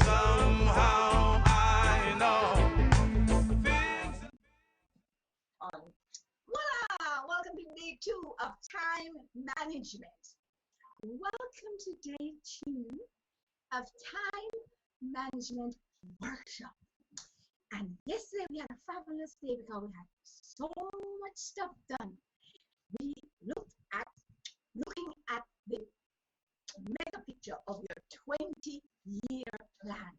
Somehow I know things. On. Voila! Welcome to day two of time management. Welcome to day two of time management workshop. And yesterday we had a fabulous day because we had so much stuff done. We looking at the mega picture of your 20-year plan,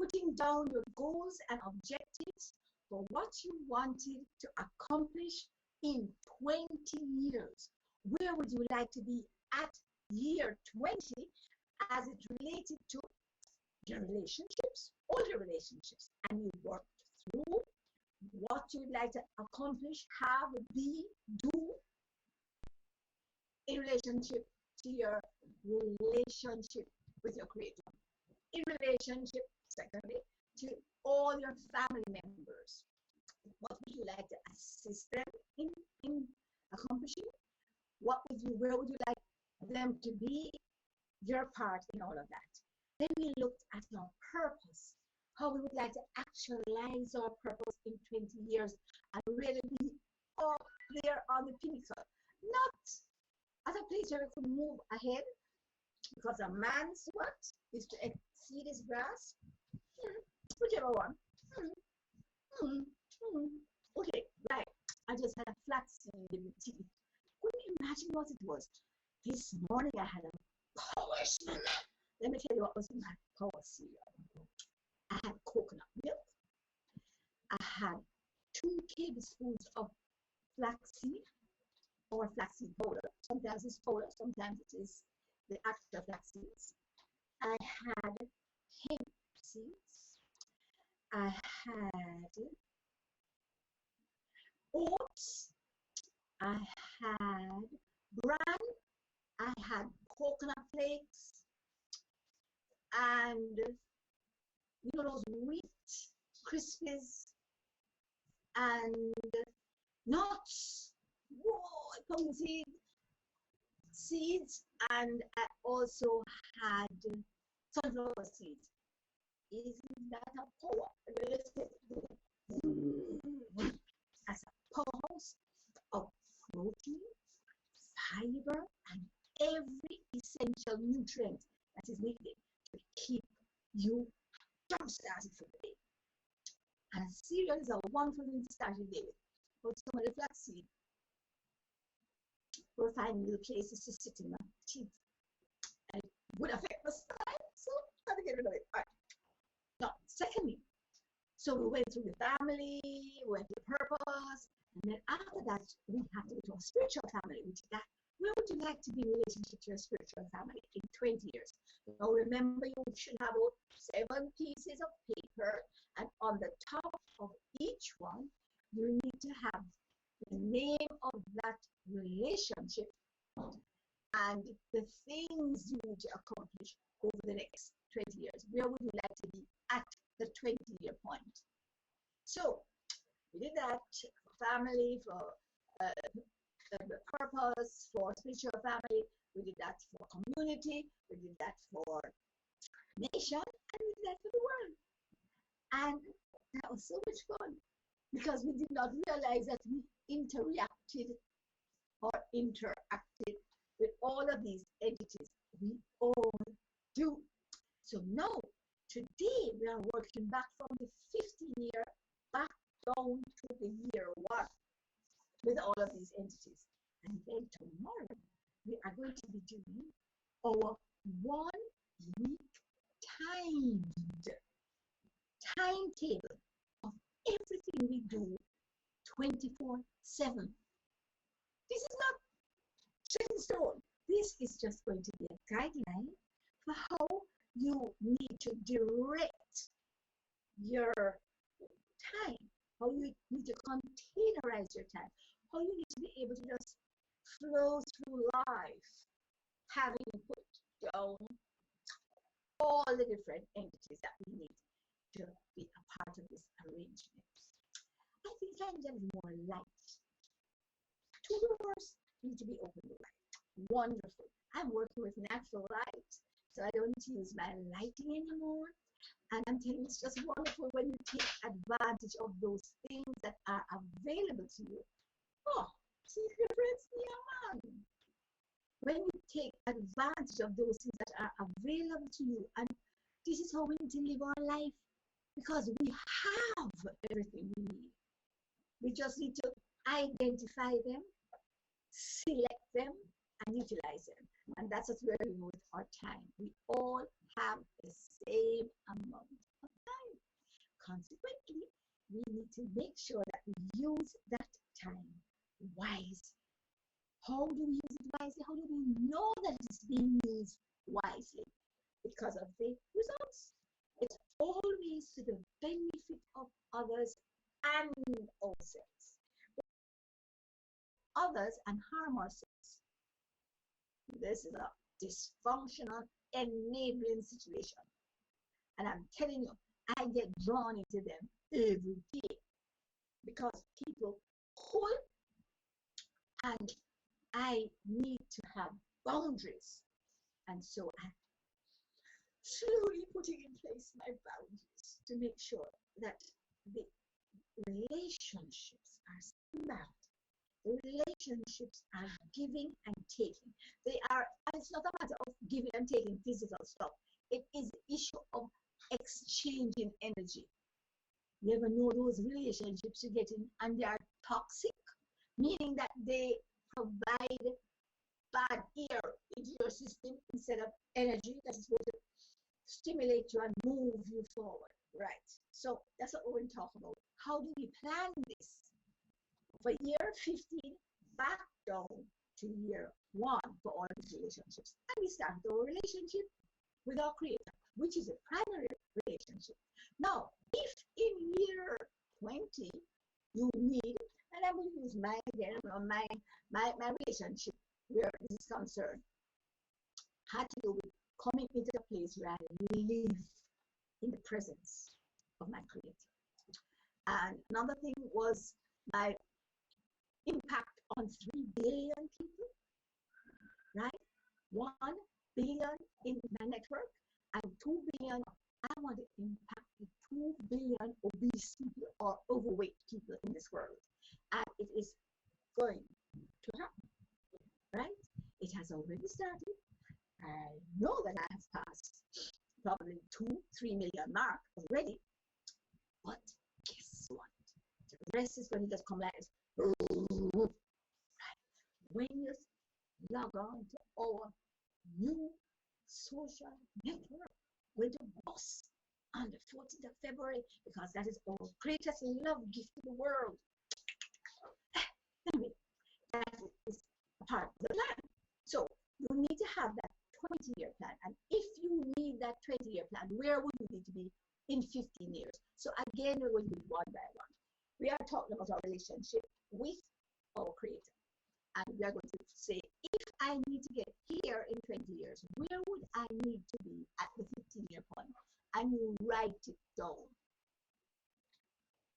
putting down your goals and objectives for what you wanted to accomplish in 20 years. Where would you like to be at year 20 as it related to your relationships, all your relationships, and you worked through what you would like to accomplish, have, be, do in relationship to your relationship with your creator, in relationship, secondly, to all your family members. What would you like to assist them in accomplishing? Where would you like them to be your part in all of that? Then we looked at our purpose, how we would like to actualize our purpose in 20 years and really be up there on the pinnacle. Not as a place where we could move ahead, because a man's what is to exceed his grasp. Whichever one. Okay, right. I just had a flat seed in the teeth. Couldn't you imagine what it was? This morning I had a power cereal. Let me tell you what was in my power cereal. I had coconut milk. I had 2 tablespoons of flaxseed or flaxseed powder. Sometimes it's powder, sometimes it is the actual flax seeds. I had hemp seeds. I had oats. I had bran. I had coconut flakes. And you know those wheat crispies and nuts. Whoa, pumpkin seeds, and I also had sunflower seeds. Isn't that a power? As a powerhouse of protein, fiber, and every essential nutrient that is needed to keep you jump started for the day. And cereal is a wonderful thing to start your day with. But some of the flaxseed, we're finding little places to sit in my teeth. And it would affect my spine, so I had to get rid of it. All right. Now, secondly, so we went through the family, we went through purpose, and then after that, we have to go to our spiritual family, which is that. Where would you like to be in relationship to your spiritual family in 20 years? Now remember, you should have about 7 pieces of paper, and on the top of each one, you need to have the name of that relationship and the things you need to accomplish over the next 20 years. Where would you like to be at the 20-year point? So we did that for family, for the purpose, for spiritual family. We did that for community. We did that for nation, and we did that for the world. And that was so much fun because we did not realize that we interacted with all of these entities. We all do. So now, today, we are working back from the 15-year back down to the year 1 with all of these entities. And then tomorrow, we are going to be doing our 1 week timetable of everything we do 24/7. This is not set in stone. This is just going to be a guideline for how you need to direct your time, how you need to containerize your time, how you need to be able to just flow through life, having put down all the different entities that we need to be a part of this arrangement. I think I'm just more light. 2 doors need to be opened wide. Wonderful. I'm working with natural light, so I don't use my lighting anymore. And I'm telling you, it's just wonderful when you take advantage of those things that are available to you. Oh, secret friends, yeah, man. When you take advantage of those things that are available to you, and this is how we need to live our life because we have everything we need. We just need to identify them, select them, and utilize them. And that's what we're doing with our time. We all have the same amount of time. Consequently, we need to make sure that we use that time wisely. How do we use it wisely? How do we know that it is being used wisely? Because of the results. It's always to the benefit of others and ourselves. Others and harm ourselves. This is a dysfunctional, enabling situation. And I'm telling you, I get drawn into them every day because people pull, and I need to have boundaries. And so I'm slowly putting in place my boundaries to make sure that the relationships are smart. The relationships are giving and taking. They are, and it's not a matter of giving and taking physical stuff. It is the issue of exchanging energy. You ever know those relationships you get in and they are toxic, meaning that they provide bad air into your system instead of energy that is going to stimulate you and move you forward. Right. So that's what we're going to talk about. How do we plan this? For year 15, back down to year 1 for all these relationships. And we start our relationship with our Creator, which is a primary relationship. Now, if in year 20 you need, and I'm going to use mine again, my relationship where this is concerned, had to do with coming into a place where I live in the presence of my Creator. And another thing was my impact on 3 billion people, right? 1 billion in my network and 2 billion. I want to impact the 2 billion obese people or overweight people in this world. And it is going to happen, right? It has already started. I know that I have passed probably 2-3 million mark already. But guess what? The rest is going to just come like this. When you log on to our new social network, going to boss on the 14th of February because that is our greatest love gift to the world. Anyway, that is a part of the plan. So you need to have that 20-year plan. And if you need that 20-year plan, where would you need to be in 15 years? So again, we're going to do one by one. We are talking about our relationship with our Creator. And we are going to say, if I need to get here in 20 years, where would I need to be at the 15-year point? And you write it down.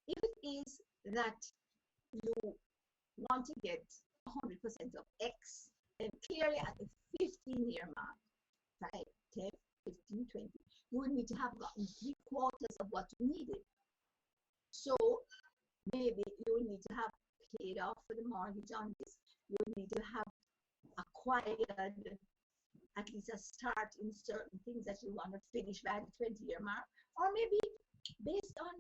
If it is that you want to get 100% of X, then clearly at the 15-year mark, 5, 10, 15, 20, you would need to have gotten 3/4 of what you needed. So maybe you would need to have paid off for the mortgage on this. You would need to have acquired at least a start in certain things that you want to finish by the 20-year mark. Or maybe based on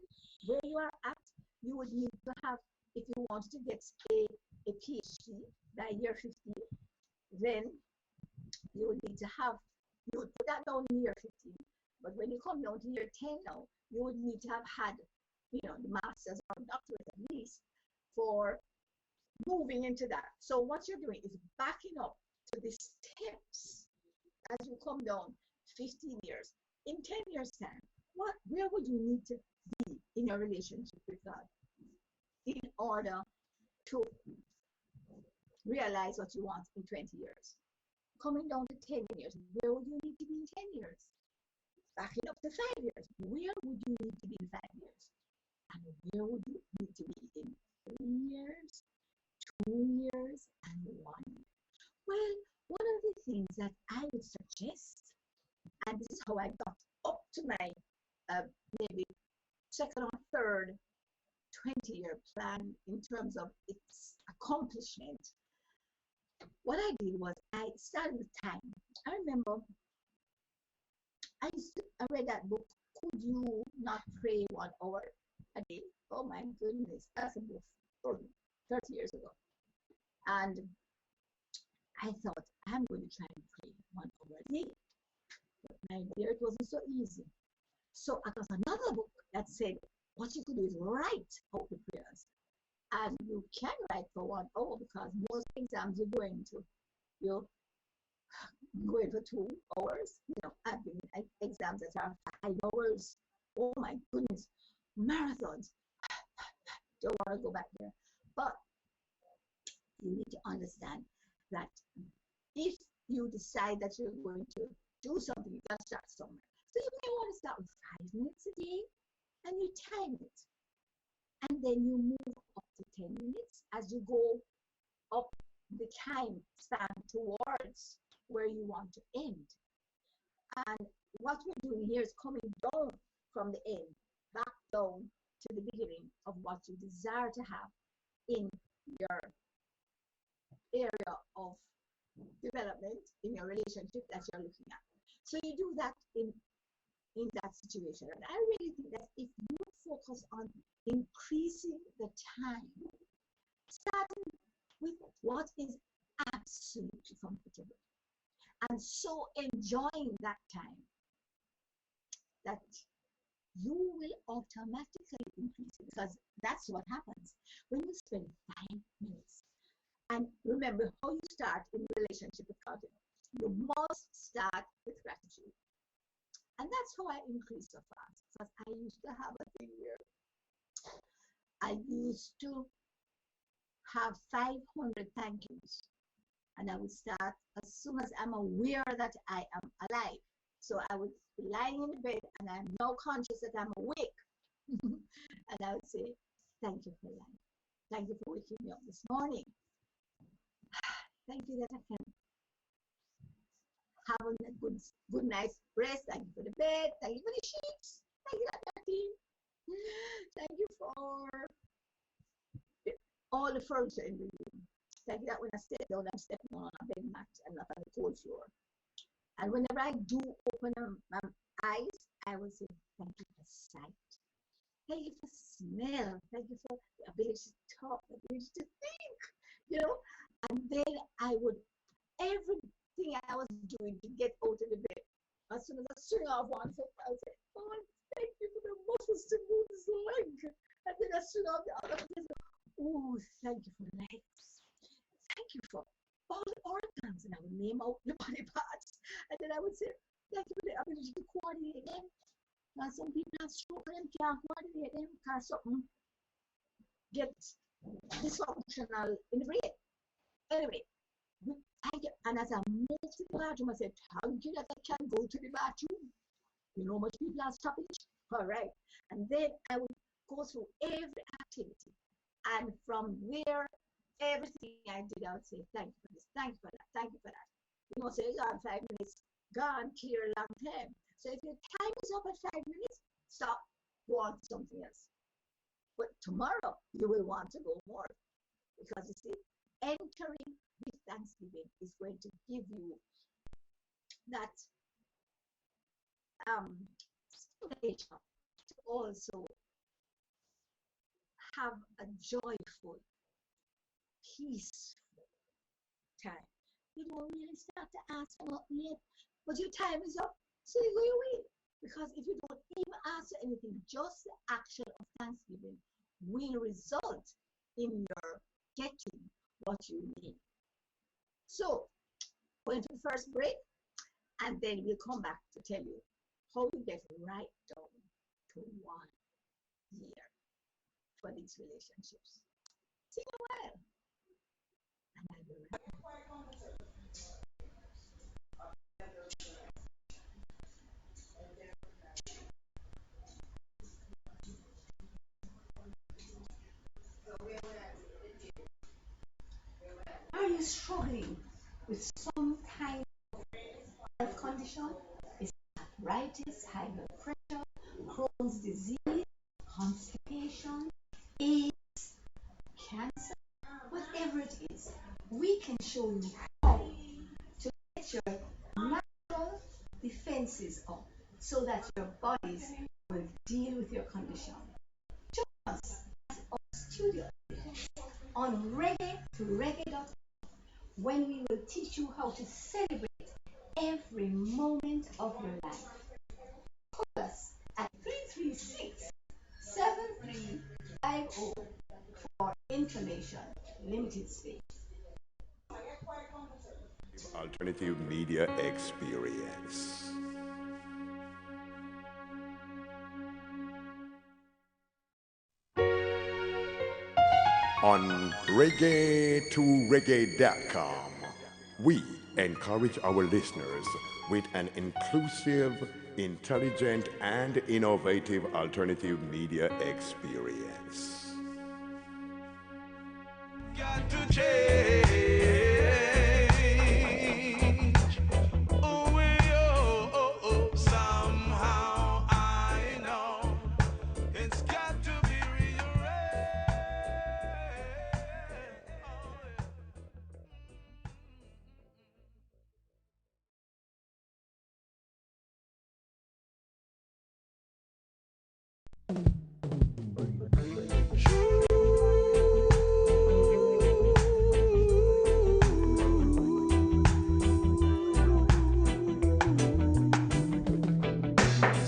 where you are at, you would need to have, if you wanted to get a PhD by year 15, then you would need to have, you would put that down in year 15. But when you come down to year 10 now, you would need to have had, the master's or doctorate at least for moving into that. So what you're doing is backing up to the steps as you come down 15 years. In 10 years' time, where would you need to be in your relationship with God in order to realize what you want in 20 years? Coming down to 10 years, where would you need to be in 10 years? Backing up to 5 years, where would you need to be in 5 years? And where would you need to be in 3 years, 2 years, and 1 year? Well, One of the things that I would suggest, and this is how I got up to my uh, maybe second or third 20-year plan in terms of its accomplishment. What I did was I started with time. I remember I read that book, Could You Not Pray 1 Hour a Day? Oh my goodness, that's a book from 30 years ago. And I thought, I'm going to try and pray 1 hour a day. But my dear, it wasn't so easy. So I got another book that said, what you could do is write out the prayers. And you can write for 1 hour because most exams you're going to, you're going for 2 hours. I've been in exams that are 5 hours. Oh my goodness, marathons. Don't want to go back there. But you need to understand that if you decide that you're going to do something, you got to start somewhere. So you may want to start with 5 minutes a day and you time it. And then you move up to 10 minutes as you go up the time span towards where you want to end. And what we're doing here is coming down from the end, back down to the beginning of what you desire to have in your area of development, in your relationship that you're looking at. So you do that in that situation. And I really think that if you focus on increasing the time, starting with what is absolutely comfortable, and so enjoying that time, that you will automatically increase it, because that's what happens when you spend 5 minutes. And remember how you start in relationship with God. You must start with gratitude. And that's how I increased so fast. Because I used to have a thing where I used to have 500 thank yous. And I would start as soon as I'm aware that I am alive. So I would be lying in the bed and I'm now conscious that I'm awake. And I would say, thank you for life. Thank you for waking me up this morning. Thank you that I can have a good night's rest. Thank you for the bed. Thank you for the sheets. Thank you that they're clean. Thank you for all the furniture in the room. Thank you that when I step down, I'm stepping on a bed mat and not on the cold floor. And whenever I do open my eyes, I will say, thank you for sight. Thank you for smell. Thank you for the ability to talk, the ability to think, And then I would, everything I was doing to get out of the bed, as soon as I swing off one foot, I would say, oh, thank you for the muscles to move this leg. And then I swing off the other foot. Oh, thank you for the legs. Thank you for all the organs. And I would name out the body parts. And then I would say, thank you for the ability to coordinate them. Now, some people have stroke and can't coordinate them because something gets dysfunctional in the brain. Anyway, thank you. And as I moved to the bathroom, I said, thank you that I can go to the bathroom. You know how much people are stoppage? All right. And then I would go through every activity. And from there, everything I did, I would say, thank you for this, thank you for that, thank you for that. You know, say, gone 5 minutes, gone clear a long time. So if your time is up at 5 minutes, stop, go on to something else. But tomorrow, you will want to go more. Because you see, entering with Thanksgiving is going to give you that stimulation to also have a joyful, peaceful time. You don't really start to ask for nothing yet, but your time is up, so you go away. Because if you don't even ask for anything, just the action of Thanksgiving will result in your getting what you need. So, going to the first break, and then we'll come back to tell you how you get right down to 1 year for these relationships. See you in a while. And I'll be right back. Are you struggling with some condition is arthritis, high blood pressure, Crohn's disease, constipation, AIDS, cancer, whatever it is, we can show you how to get your natural defenses up so that your bodies will deal with your condition. Join us at our studio on Reggae to Reggae when we will teach you how to celebrate every moment of your life. Call us at 336 7350 for information. Limited space. Alternative Media Experience. On reggae2reggae.com, we encourage our listeners with an inclusive, intelligent, and innovative alternative media experience. Got to change. Oh, somehow I know it's got to be rearranged.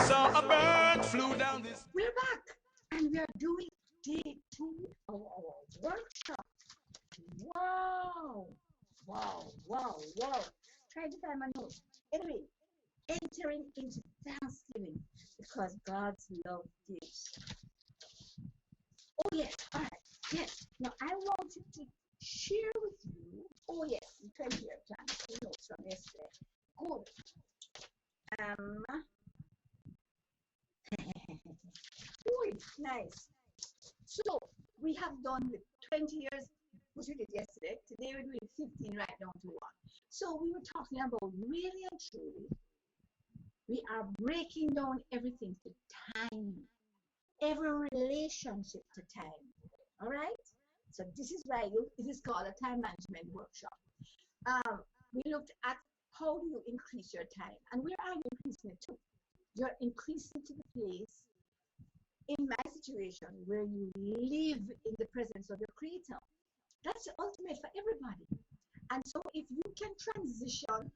So a bird flew down this. We're back and we are doing day 2 of our workshop. Wow! Wow, wow, wow. Try to find my notes. Anyway, entering into Thanksgiving because God's love gives. Oh, yes, all right, yes. Now, I wanted to share with you. Oh, yes, you can hear the notes from yesterday. Good. Ooh, nice. So we have done with 20 years, which we did yesterday. Today we're doing 15 right down to 1. So we were talking about really and truly, we are breaking down everything to time, every relationship to time. All right? So this is why it is called a time management workshop. We looked at how do you increase your time, and where are you increasing it to? You're increasing to the place, in my situation, where you live in the presence of your creator. That's the ultimate for everybody. And so if you can transition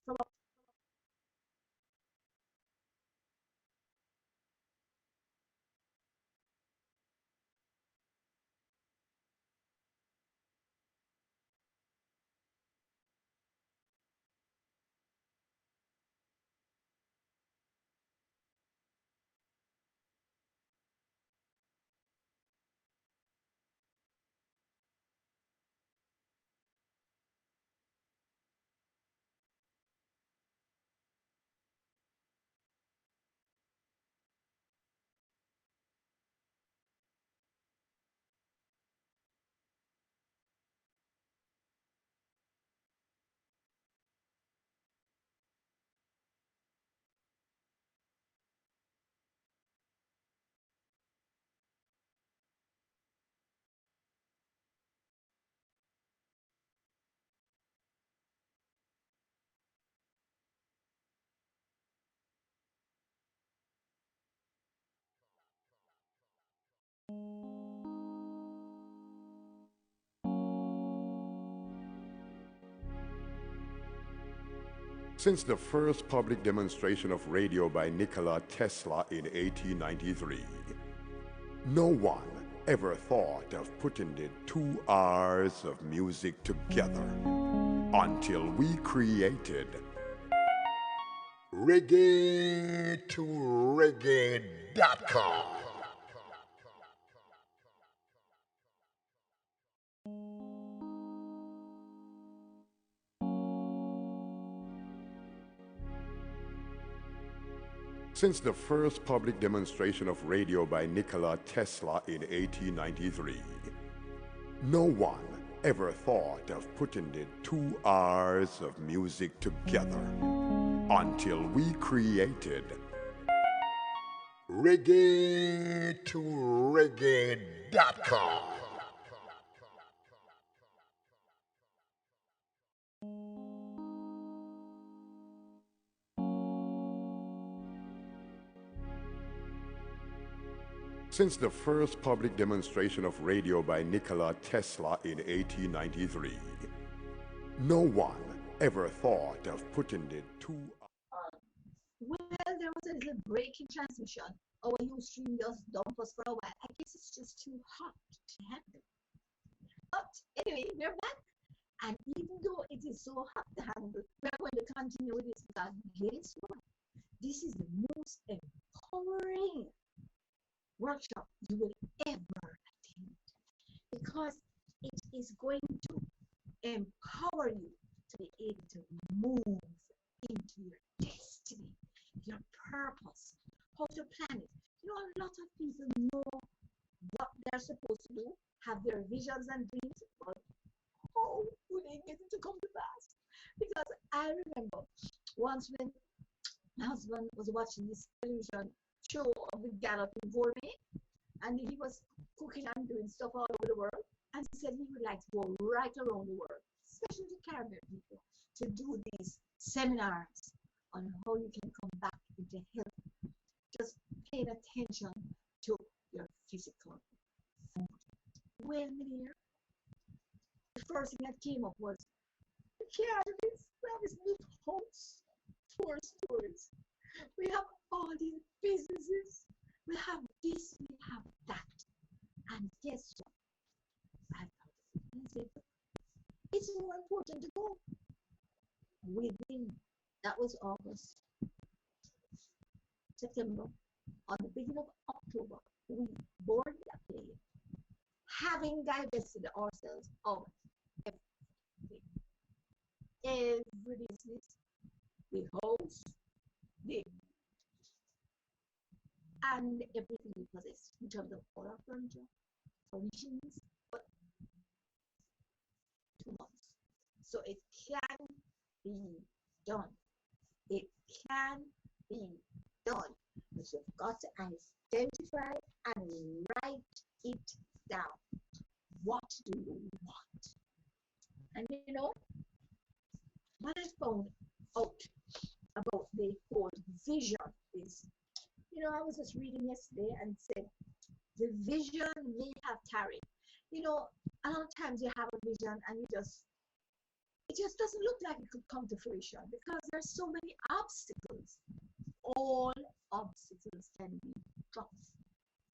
from a Since the first public demonstration of radio by Nikola Tesla in 1893, no one ever thought of putting the 2 hours of music together until we created reggae2reggae.com. Since the first public demonstration of radio by Nikola Tesla in 1893, no one ever thought of putting the 2 hours of music together until we created Reggae to Reggae.com. Since the first public demonstration of radio by Nikola Tesla in 1893, no one ever thought of putting the two. Well, there was a little break in transmission. Our Ustream just dumped us for a while. I guess it's just too hot to handle. But anyway, we're back. And even though it is so hot to handle, we're going to continue with this because guess what? This is the most empowering workshop you will ever attend because it is going to empower you to be able to move into your destiny, your purpose, how to plan it. You know, a lot of people know what they're supposed to do, have their visions and dreams, but how do they get it to come to pass? Because I remember once when my husband was watching this television show of the Galloping Gourmet, and he was cooking and doing stuff all over the world, and he said he would like to go right around the world, especially the Caribbean people, to do these seminars on how you can come back into health, just paying attention to your physical food. Well, dear, the first thing that came up was, we can't do this. We have this little house, 4 stories. We have all these businesses. We have this, we have that. And guess what? I thought, it's more important to go within. That was August, September. On the beginning of October, we boarded a plane, having divested ourselves of every business, the house, the and everything we possess in terms of all our furniture, furnishings, but 2 months. So it can be done. It can be done. But you've got to identify and write it down. What do you want? And you know, what I found out about the whole vision is, you know, I was just reading yesterday and said the vision may have tarried. You know, a lot of times you have a vision and it just doesn't look like it could come to fruition because there's so many obstacles. All obstacles can be dropped.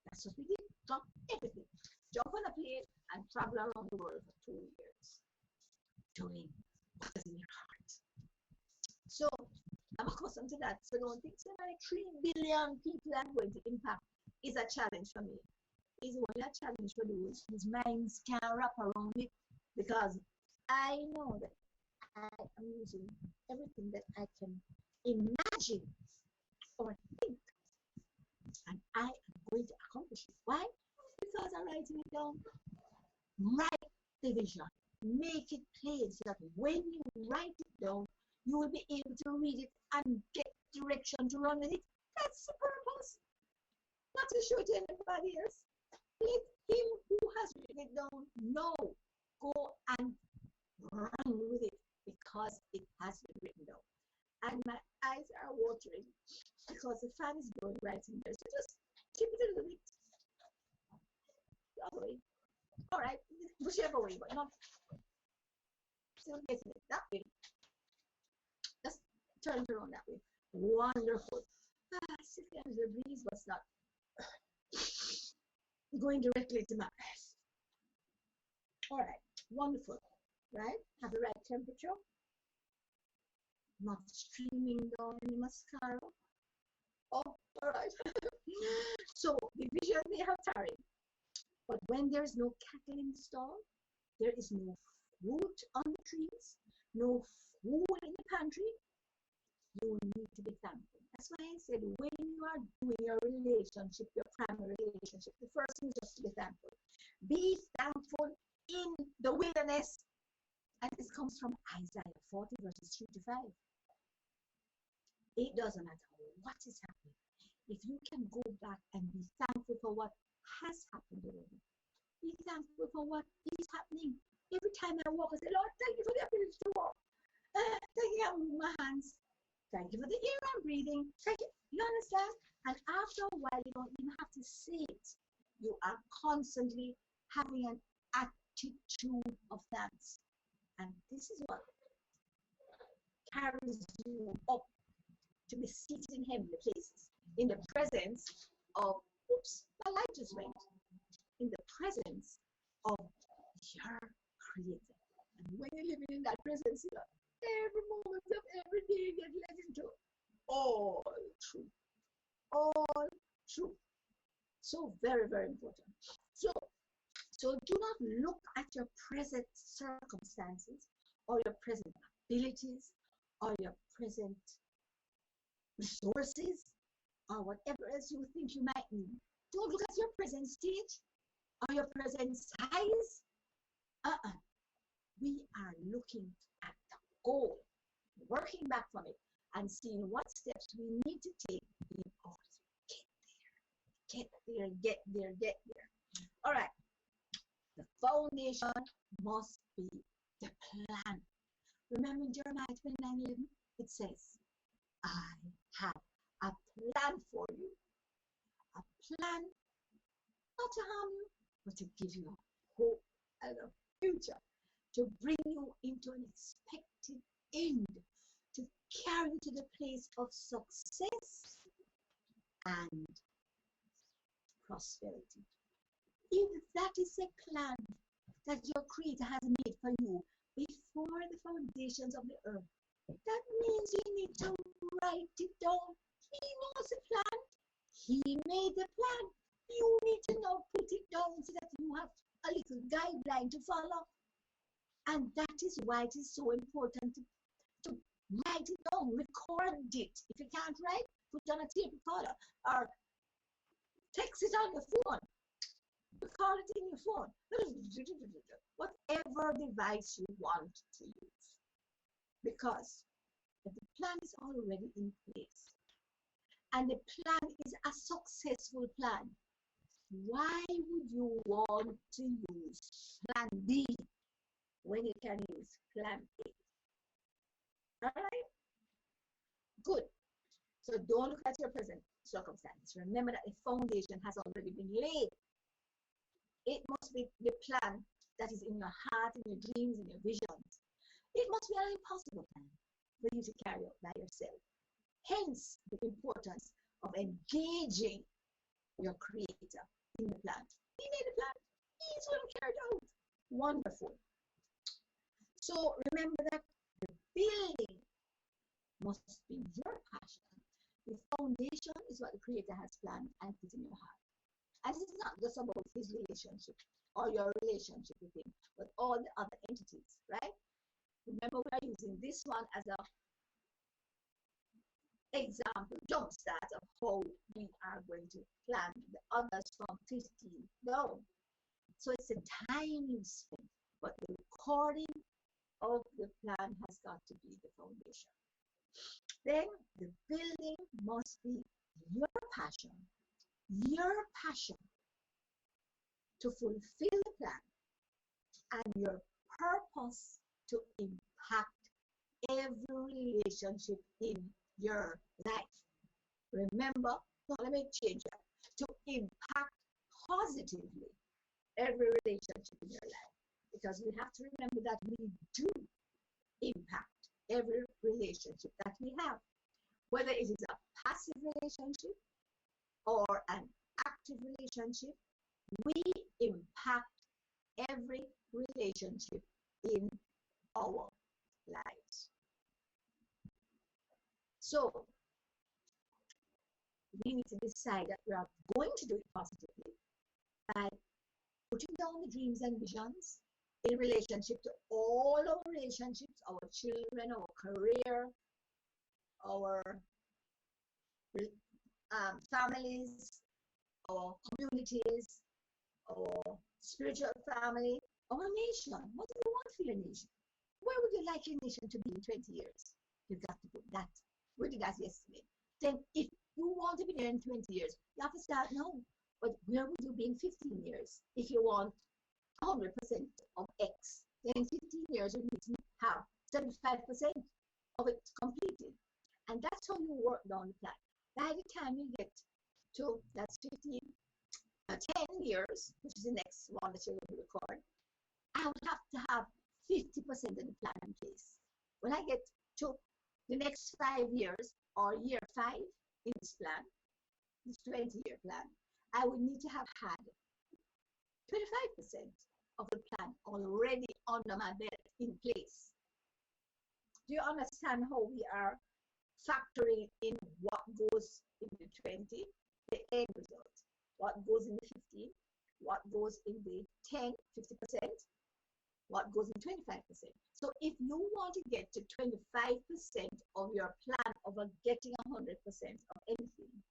That's what we did. Drop everything. Jump on a plane and travel around the world for 2 years, doing what is in your heart. So I'm accustomed to that. So don't think so many 3 billion people I'm going to impact is a challenge for me. It's only a challenge for those whose minds can't wrap around it because I know that I am using everything that I can imagine or think, and I am going to accomplish it. Why? Because I'm writing it down. Write the vision. Make it plain so that when you write it down, you will be able to read it and get direction to run with it. That's the purpose. Not to show it to anybody else. Let him who has written it down know. Go and run with it because it has been written down. And my eyes are watering because the fan is blowing right in there. So just keep it a little bit. The other way. All right, whichever way, but not still getting it that way. Just turn it around that way. Wonderful. Sometimes the breeze was not going directly to my eyes. All right, wonderful. Right? Have the right temperature. Not streaming down in the mascara. Oh, all right. So the vision may have tarried, but when there's no cattle in the stall, there is no fruit on the trees, no food in the pantry, you need to be thankful. That's why I said when you are doing your relationship, your primary relationship, the first thing is just to be thankful. Be thankful in the wilderness. And this comes from Isaiah 40 verses 3 to 5. It doesn't matter what is happening. If you can go back and be thankful for what has happened already, be thankful for what is happening. Every time I walk, I say, Lord, thank you for the ability to walk. Thank you for moving my hands. Thank you for the air I'm breathing. Thank you. You understand? And after a while, you don't even have to say it. You are constantly having an attitude of thanks. And this is what carries you up to be seated in heavenly places, in the presence of, oops, my light just went, in the presence of your Creator. And when you're living in that presence, you know, every moment of every day get led into all truth. All truth. So very, very important. So do not look at your present circumstances or your present abilities or your present resources or whatever else you think you might need. Don't look at your present stage or your present size. We are looking at the goal, working back from it, and seeing what steps we need to take in order to get there. All right. The foundation must be the plan. Remember in Jeremiah 29:11, it says, I have a plan for you. A plan not to harm you, but to give you a hope and a future, to bring you into an expected end, to carry you to the place of success and prosperity. If that is a plan that your Creator has made for you before the foundations of the earth, that means you need to write it down. He knows the plan. He made the plan. You need to now put it down so that you have a little guideline to follow. And that is why it is so important to write it down, record it. If you can't write, put it on a tape recorder or text it on your phone. Record it in your phone. Whatever device you want to use. Because if the plan is already in place and the plan is a successful plan, why would you want to use plan B when you can use plan A? All right? Good. So don't look at your present circumstance. Remember that the foundation has already been laid. It must be the plan that is in your heart, in your dreams, in your visions. It must be an impossible plan for you to carry out by yourself. Hence, the importance of engaging your Creator in the plan. He made the plan. He's going to carry it out. Wonderful. So remember that the building must be your passion. The foundation is what the Creator has planned and put in your heart. And it's not just about his relationship or your relationship with him, but all the other entities, right? Remember, we are using this one as a example, jumpstart of how we are going to plan the others from 15 down. So it's the time you spend, but the recording of the plan has got to be the foundation. Then the building must be your passion to fulfill the plan and your purpose to impact every relationship in your life. Remember, let me change that, to impact positively every relationship in your life. Because we have to remember that we do impact every relationship that we have. Whether it is a passive relationship or an active relationship, we impact every relationship in our lives. So we need to decide that we are going to do it positively by putting down the dreams and visions in relationship to all our relationships, our children, our career, our families, our communities, our spiritual family, our nation. What do you want for your nation? Where would you like your nation to be in 20 years? You've got to put that we did that yesterday. Then if you want to be there in 20 years, you have to start now. But where would you be in 15 years if you want 100% of X? Then in 15 years, you need to have 75% of it completed. And that's how you work down the plan. By the time you get to, that's 10 years, which is the next one that you're going to record, I would have to have 50% of the plan in place. When I get to the next 5 years or year 5 in this plan, this 20-year plan, I would need to have had 25% of the plan already under my belt in place. Do you understand how we are factoring in what goes in the 20, the end result, what goes in the 15, what goes in the 10, 50%, what goes in 25%. So if you want to get to 25% of your plan of getting 100% of anything,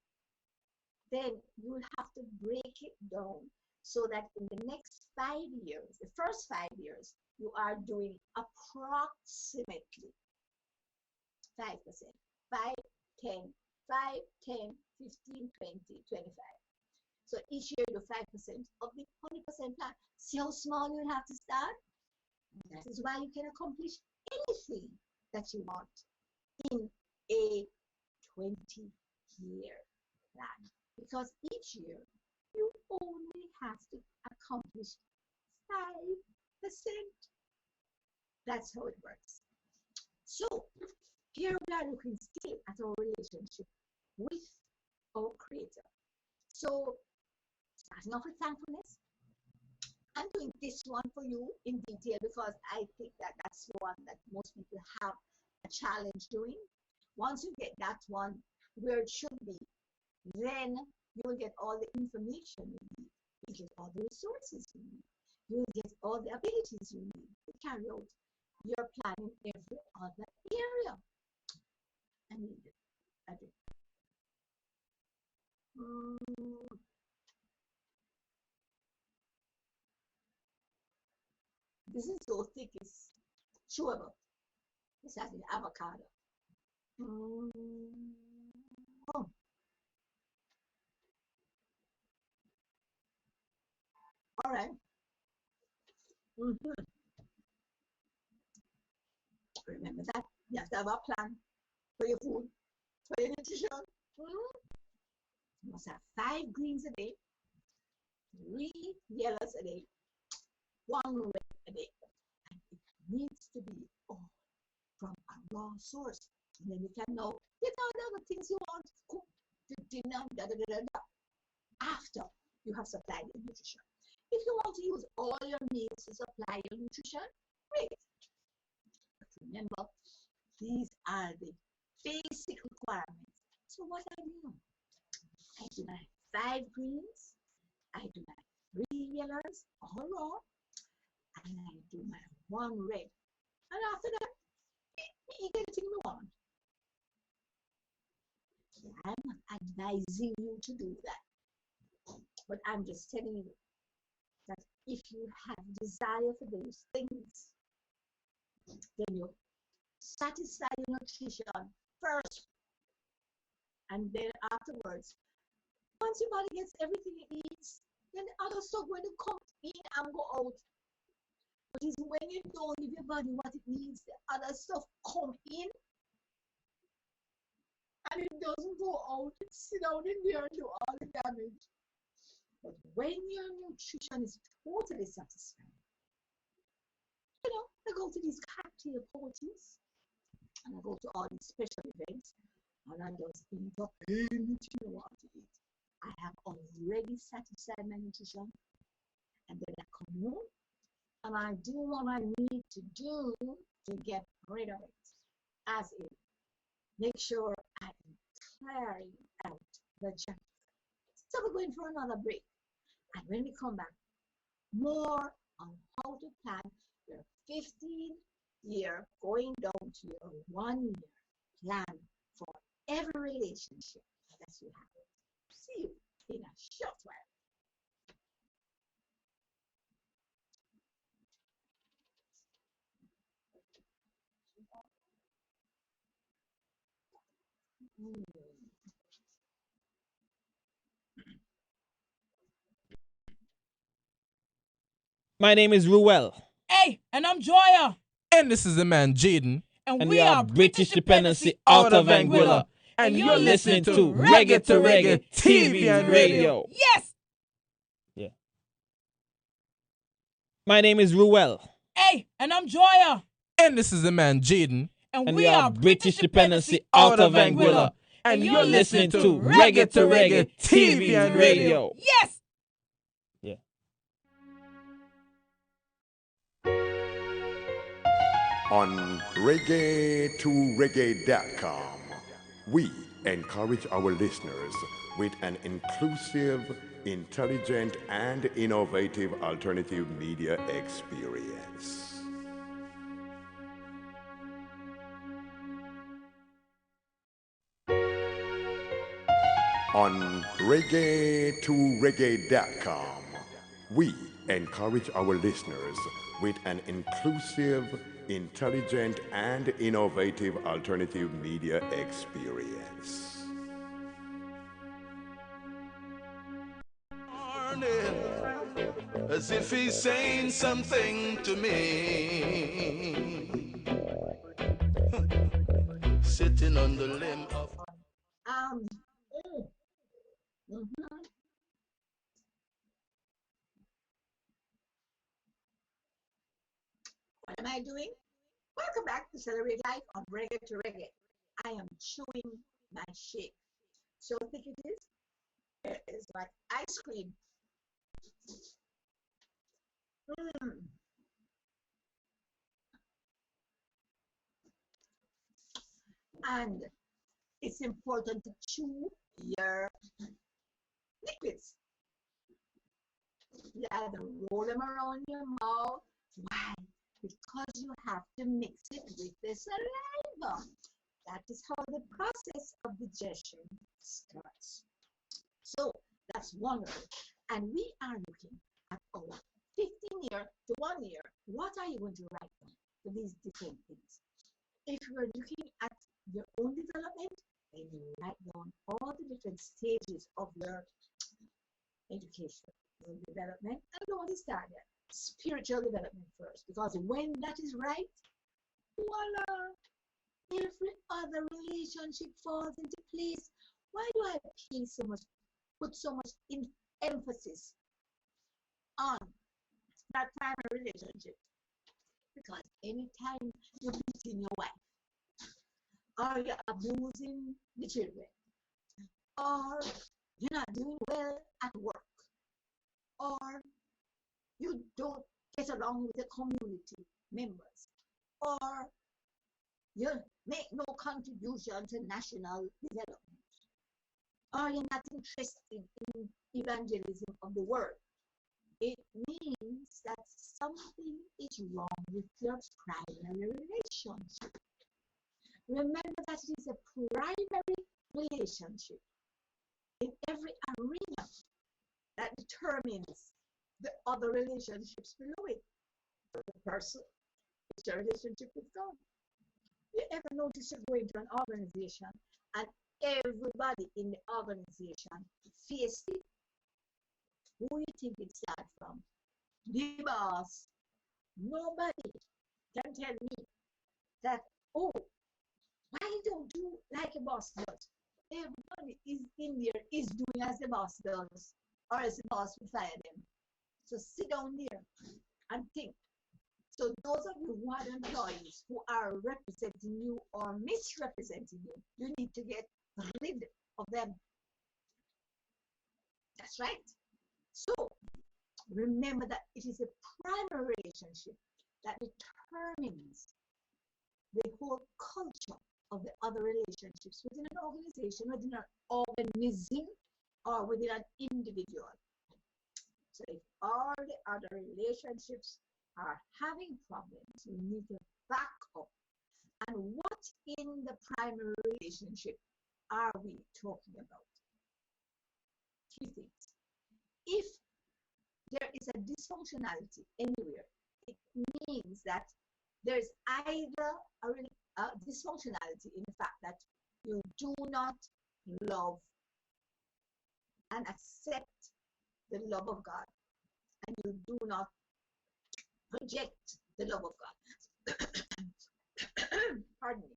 then you will have to break it down so that in the next 5 years, the first 5 years, you are doing approximately 5%, 5, 10, 5, 10, 15, 20, 25. So each year you do 5% of the 100% plan. See how small you'll have to start? That is why you can accomplish anything that you want in a 20-year plan. Because each year you only have to accomplish 5%. That's how it works. So here we are looking still at our relationship with our Creator. So starting off with thankfulness. I'm doing this one for you in detail because I think that that's the one that most people have a challenge doing. Once you get that one where it should be, then you will get all the information you need. You get all the resources you need. You will get all the abilities you need to carry out your plan in every other area. I need it. I do. This is so thick, it's chewable. This has the avocado. All right. Remember that you have to have a plan for your food, for your nutrition. You must have 5 greens a day, 3 yellows a day, 1 red a day. And it needs to be all from a raw source. And then you can know get all the other things you want to cook, the dinner, after you have supplied your nutrition. If you want to use all your meals to supply your nutrition, great. But remember, these are the basic requirements. So what I do? I do my 5 greens, I do my 3 yellows, all raw, and I do my 1 red. And after that, you get anything you want. I'm not advising you to do that. But I'm just telling you that if you have desire for those things, then you satisfy your nutrition first. And then afterwards, once your body gets everything it needs, then the other stuff when you come in and go out. But it's when you don't give your body what it needs, the other stuff come in and it doesn't go out. It sit down in there and do all the damage. But when your nutrition is totally satisfied, you know, I go to these cocktail parties and I go to all these special events and I just eat up anything I want to eat. I have already satisfied my nutrition, and then I come home and I do what I need to do to get rid of it. As in, make sure I'm clearing out the junk. So we're going for another break. And when we come back, more on how to plan your 15-year going down to your 1-year plan for every relationship that you have. See you in a short while. My name is Ruel. Hey, and I'm Joya. And this is the man Jaden. And we are British Dependency out of Anguilla. And You're listening to Reggae to Reggae TV and radio. Yes. Yeah. My name is Ruel. Hey, and I'm Joya. And this is the man Jaden. And we are British Dependency out of Anguilla. And You're listening to Reggae TV and radio. Yes. Yeah. On reggae2reggae.com, we encourage our listeners with an inclusive, intelligent, and innovative alternative media experience. On reggae2reggae.com, we encourage our listeners with an inclusive, intelligent, and innovative alternative media experience. As if he's saying something to me. Sitting on the limb of. What am I doing? Welcome back to Celebrate Life on Reggae to Reggae. I am chewing my shake. So thick it is. It is like ice cream. And it's important to chew your liquids. You either roll them around your mouth. Why? Because you have to mix it with the saliva. That is how the process of digestion starts. So that's wonderful. And we are looking at our 15-year to 1 year. What are you going to write down for these different things? If you are looking at your own development, then you write down all the different stages of your education, your development, and don't start there. Spiritual development first, because when that is right, voila, every other relationship falls into place. Why do I put so much emphasis on that primary relationship? Because anytime you're beating your wife, or you're abusing the children, or you're not doing well at work, or you don't get along with the community members, or you make no contribution to national development, or you're not interested in evangelism of the world, it means that something is wrong with your primary relationship. Remember that it is a primary relationship in every arena that determines the other relationships below it. For the person, it's your relationship with God. You ever notice you go into an organization and everybody in the organization face it? Who do you think it starts from? The boss. Nobody can tell me that, oh, why you don't do like a boss does? Everybody is in there is doing as the boss does, or as the boss will fire them. So sit down there and think. So those of you who are employees who are representing you or misrepresenting you, you need to get rid of them. That's right. So remember that it is a primary relationship that determines the whole culture of the other relationships within an organization, within an organism, or within an individual. So if all the other relationships are having problems, we need to back up. And what in the primary relationship are we talking about? Three things. If there is a dysfunctionality anywhere, it means that there's either a dysfunctionality in the fact that you do not love and accept the love of God, and you do not reject the love of God. Pardon me.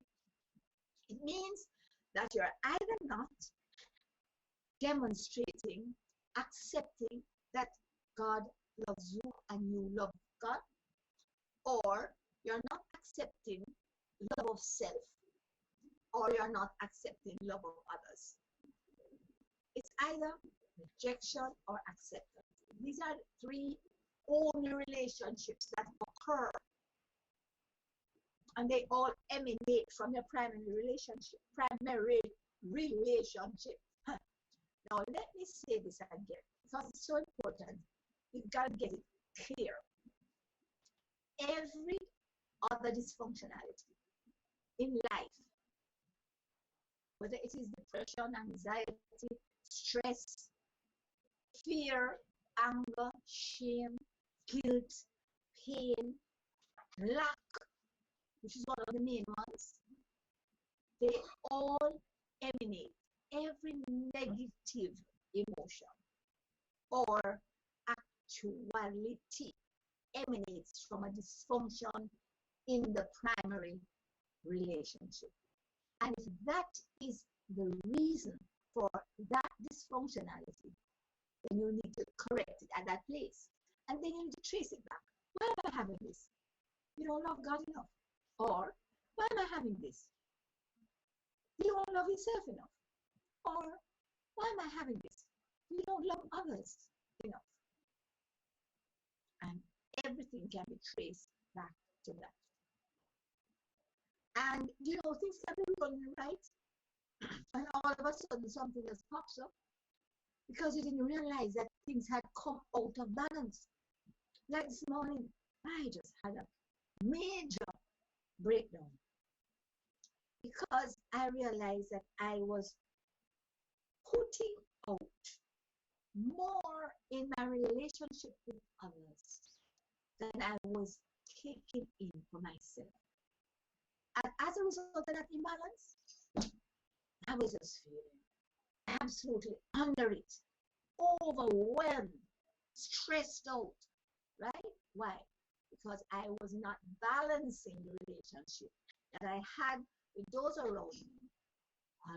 It means that you're either not demonstrating, accepting that God loves you and you love God, or you're not accepting love of self, or you're not accepting love of others. It's either rejection or acceptance. These are three only relationships that occur, and they all emanate from your primary relationship. Now let me say this again because it's so important. You've got to get it clear. Every other dysfunctionality in life, whether it is depression, anxiety, stress, fear, anger, shame, guilt, pain, lack, which is one of the main ones, they all emanate. Every negative emotion or actuality emanates from a dysfunction in the primary relationship. And if that is the reason for that dysfunctionality, then you need to correct it at that place. And then you need to trace it back. Why am I having this? You don't love God enough. Or, why am I having this? You don't love yourself enough. Or, why am I having this? You don't love others enough. And everything can be traced back to that. And things can be running right, and all of a sudden something else pops up because you didn't realize that things had come out of balance. Like this morning, I just had a major breakdown because I realized that I was putting out more in my relationship with others than I was taking in for myself. And as a result of that imbalance, I was just feeling absolutely under it, overwhelmed, stressed out, right? Why? Because I was not balancing the relationship that I had with those around me,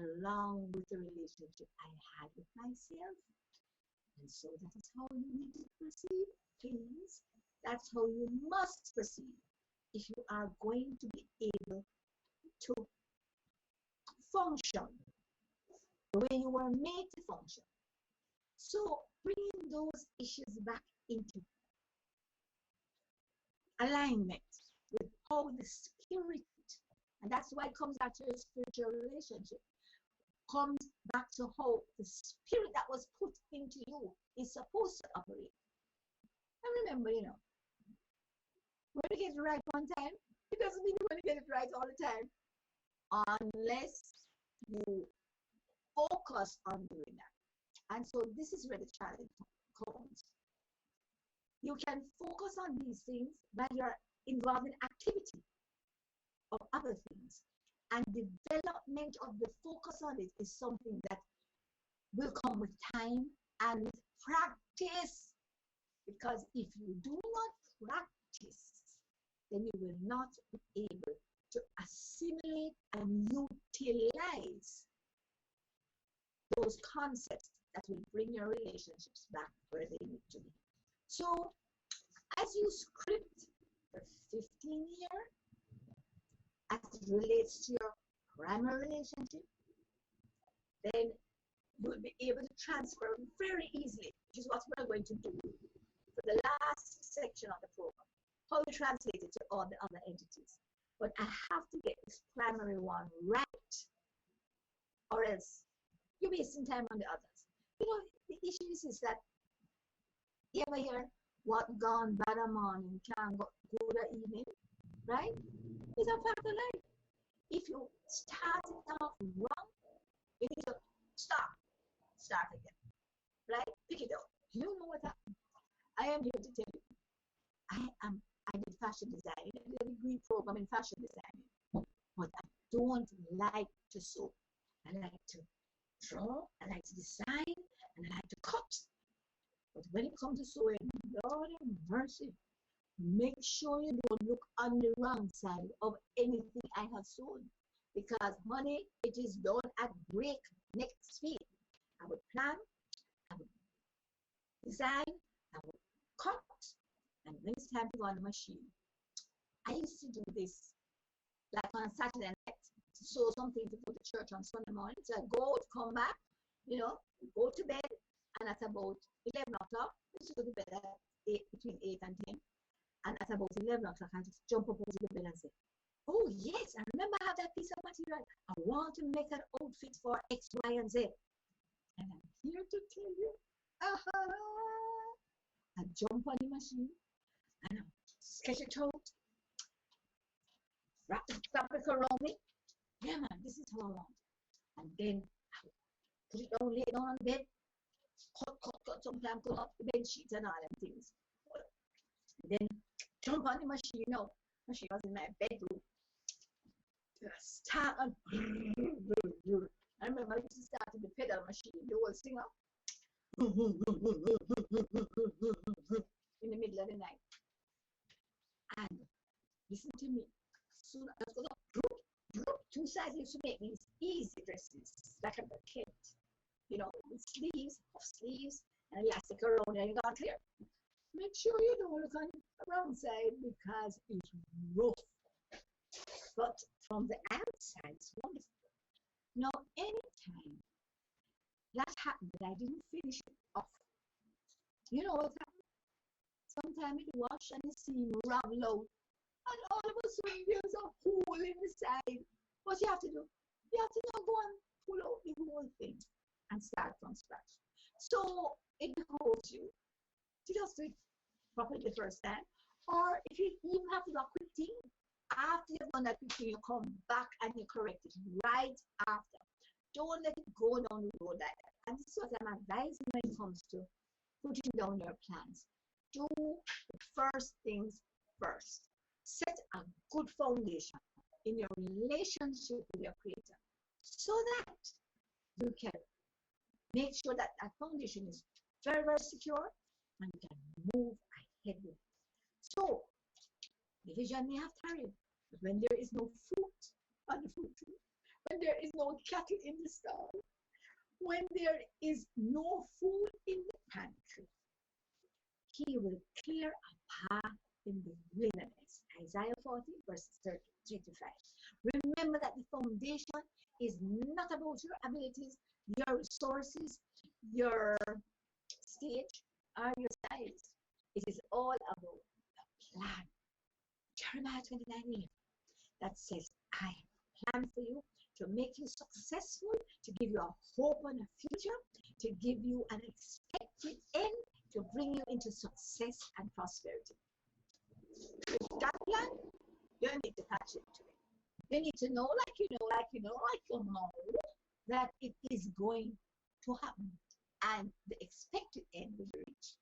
along with the relationship I had with myself. And so that is how you need to proceed, please. That's how you must proceed if you are going to be able to function the way you were made to function. So bringing those issues back into alignment with how the spirit, and that's why it comes back to your spiritual relationship, comes back to how the spirit that was put into you is supposed to operate. And remember, when you get it right one time, it doesn't mean you're going to get it right all the time, unless you focus on doing that. And so this is where the challenge comes. You can focus on these things when you're involved in activity of other things. And development of the focus on it is something that will come with time and with practice. Because if you do not practice, then you will not be able to assimilate and utilize those concepts that will bring your relationships back where they need to be. So, as you script the 15-year, as it relates to your primary relationship, then you will be able to transfer very easily, which is what we're going to do for the last section of the program, how you translate it to all the other entities. But I have to get this primary one right, or else you're wasting time on the others. The issue is that you ever hear what gone bad a morning can go good a evening, right? It's a fact of life. If you start it off wrong, you need to start again, right? Pick it up. You don't know what happened. I am here to tell you, I did fashion design. I did a degree program in fashion design, but I don't like to sew. I like to draw, I like to design, and I like to cut. But when it comes to sewing, Lord have mercy, make sure you don't look on the wrong side of anything I have sown. Because, honey, it is done at breakneck speed. I would plan, I would design, I would cut, and when it's time to go on the machine. I used to do this like on Saturday night, to sew something to go to church on Sunday morning. So I go to come back, go to bed, and at about 11 o'clock, I used to go to bed at between 8 and 10. And at about 11 o'clock, I just jump up over the bed and say, oh yes, I remember I have that piece of material. I want to make an outfit for X, Y, and Z. And I'm here to tell you, I jump on the machine and I sketch it out, wrap the fabric around me. Yeah, man, this is how I want. And then I put it down, lay it down on the bed, cut, sometimes cut up the bed sheets and all them things. And then jump on the machine now. Machine was in my bedroom. Start on. I remember I used to start in the pedal machine, the old singer. In the middle of the night. And listen to me. Soon I was going to two sides used to make these easy dresses, like a kit, with sleeves, puff sleeves, and elastic around, and you got clear. Make sure you don't look on the wrong side because it's rough. But from the outside, it's wonderful. Now, anytime that happened that I didn't finish it off, you know what happened? Sometimes it wash and the seam ravel out, and all of a sudden there's a hole in the side. What you have to do? You have to now go and pull out the whole thing and start from scratch. So it behoves you to just do it properly the first time, or if you even have to do a quick thing, after you've done that quick thing, you come back and you correct it right after. Don't let it go down the road like that. And this is what I'm advising when it comes to putting down your plans. Do the first things first. Set a good foundation in your relationship with your creator so that you can make sure that that foundation is very, very secure and you can move ahead with it. So, the vision may have tarried, but when there is no fruit on the fruit tree, when there is no cattle in the stall, when there is no food in the pantry, he will clear a path in the wilderness. Isaiah 40, verses 3 to 5. Remember that the foundation is not about your abilities, your resources, your stage, or your size. It is all about the plan. Jeremiah 29:11 that says, I plan for you to make you successful, to give you a hope and a future, to give you an expected end, to bring you into success and prosperity. With that plan, you need to patch it to it. You need to know, like you know, that it is going to happen and the expected end will be reached.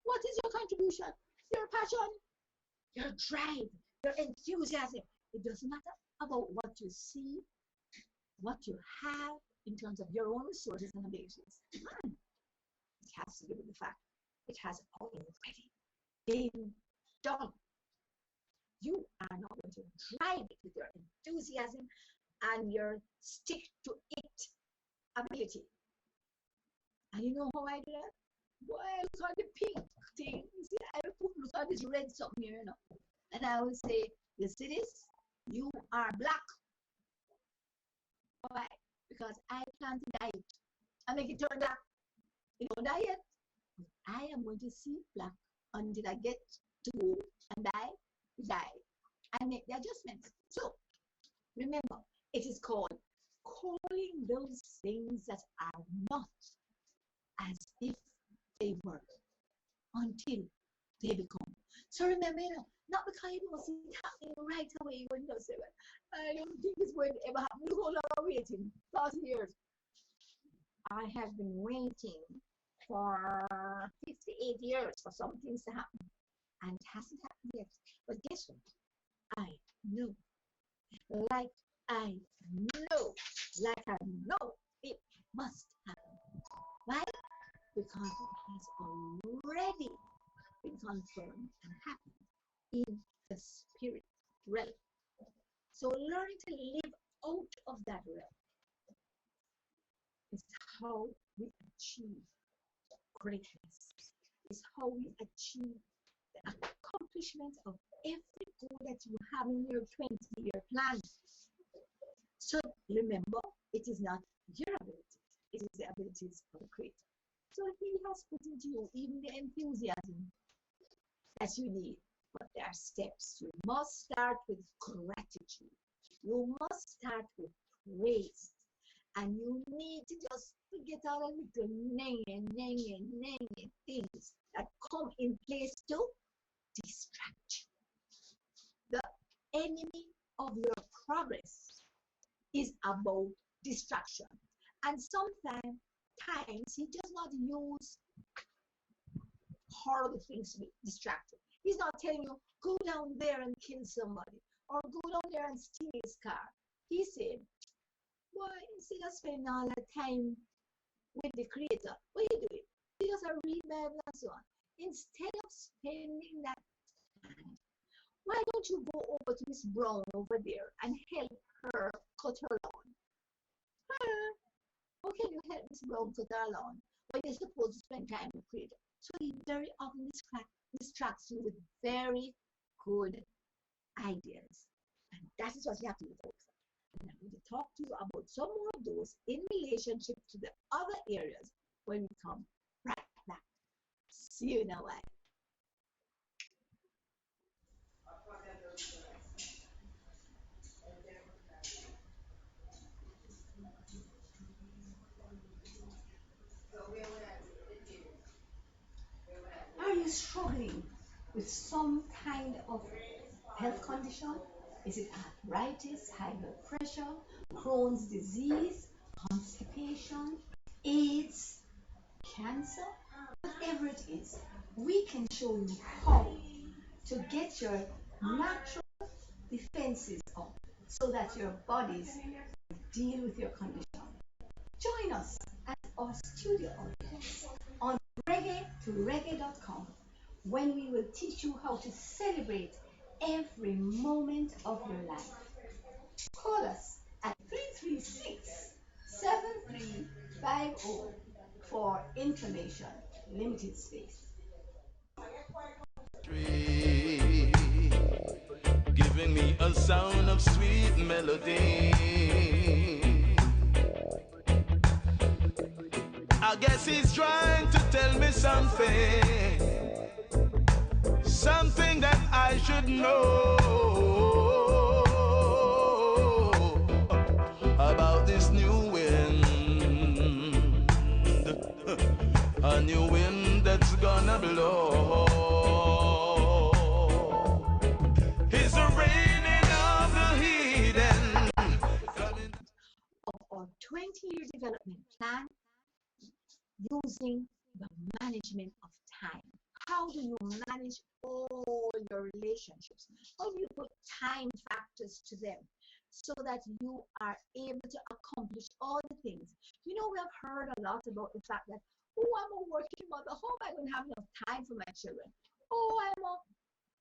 What is your contribution? Your passion, your drive, your enthusiasm. It doesn't matter about what you see, what you have in terms of your own resources and abilities. It has to do with the fact it has already been done. You are not going to drive it with your enthusiasm and your stick to it ability. And you know how I do that? Boy, look at the pink thing. You see, I will look at this red something here, and I will say, you see this? You are black. Why? Because I plan to dye it. I make it turn black. You don't dye it. I am going to see black until I get to go and dye, and make the adjustments. So, remember, it is called calling those things that are not as if they were until they become. So remember, not because you don't see it happening right away, you wouldn't say, well, I don't think it's going to ever happen. Look how long I'm waiting, 40 years. I have been waiting for 58 years for some things to happen, and it hasn't happened yet. But guess what? I know, like I know it must happen. Why? Because it has already been confirmed and happened in the spirit realm. So learning to live out of that realm is how we achieve greatness, is how we achieve the accomplishment of every goal that you have in your 20-year plan. So remember, it is not your ability, it is the abilities of the Creator. So He has put into you even the enthusiasm that you need. But there are steps. You must start with gratitude. You must start with praise. And you need to just forget all of the things that come in place to distract you. The enemy of your progress is about distraction. And sometimes he does not use horrible things to be distracted. He's not telling you, go down there and kill somebody, or go down there and steal his car. He's saying, boy, instead of spending all that time with the Creator, what are you doing? You just read Bible and so on. Instead of spending that time, why don't you go over to Miss Brown over there and help her cut her lawn? How can you help Miss Brown cut her lawn when you're supposed to spend time with the Creator? So he very often distracts you with very good ideas. And that is what you have to do, folks. And I'm going to talk to you about some more of those in relationship to the other areas when we come right back. See you in a while. Are you struggling with some kind of health condition? Is it arthritis, high blood pressure, Crohn's disease, constipation, AIDS, cancer? Whatever it is, we can show you how to get your natural defenses up so that your bodies deal with your condition. Join us at our studio audience on reggae2reggae.com when we will teach you how to celebrate every moment of your life. Call us at 336 7350 for information. Limited space. Giving me a sound of sweet melody. I guess he's trying to tell me something that I should know about this new wind, a new wind that's gonna blow. It's the raining of the heathen. Of our 20-year development plan using the management of time. How do you manage all your relationships? How do you put time factors to them so that you are able to accomplish all the things? You know, we have heard a lot about the fact that, oh, I'm a working mother. How am I going to have enough time for my children? Oh, I'm a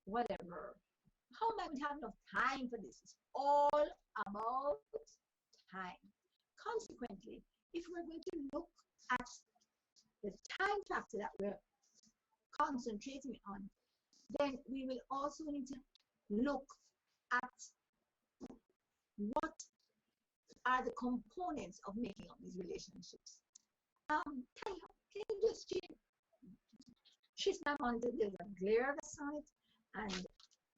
whatever. How am I going to have enough time for this? It's all about time. Consequently, if we're going to look at the time factor that we're concentrating on, then we will also need to look at what are the components of making up these relationships. Can you just shift my monitor? There's a glare of the sun, and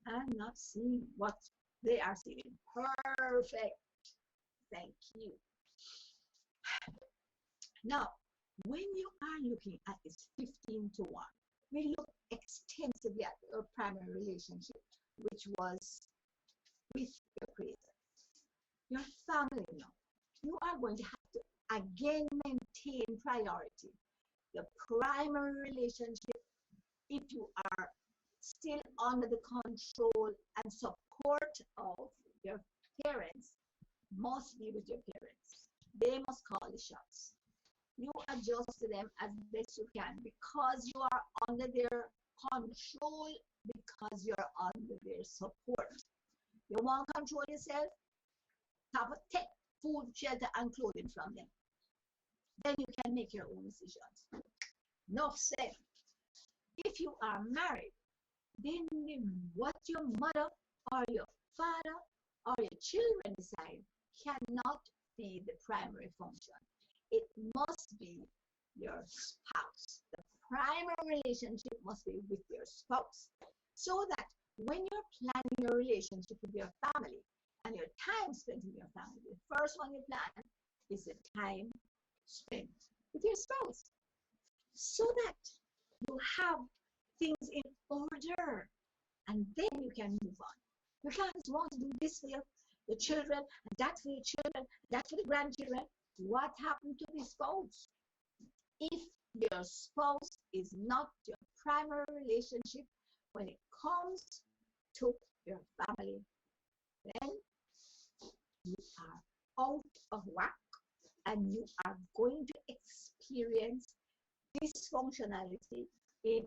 I'm not seeing what they are seeing. Perfect. Thank you. Now, when you are looking at this 15 to 1, we look extensively at your primary relationship, which was with your Creator. Your family now. You are going to have to again maintain priority. The primary relationship, if you are still under the control and support of your parents, must be with your parents. They must call the shots. You adjust to them as best you can because you are under their control because you're under their support. You want to control yourself? Take food, shelter, and clothing from them. Then you can make your own decisions. Enough said. If you are married, then what your mother or your father or your children decide cannot be the primary function. It must be your spouse. The primary relationship must be with your spouse. So that when you're planning your relationship with your family and your time spent in your family, the first one you plan is the time spent with your spouse. So that you have things in order and then you can move on. You can't just want to do this for your children, and that for your children, that for the grandchildren. What happened to the spouse? If your spouse is not your primary relationship when it comes to your family, then you are out of whack and you are going to experience dysfunctionality in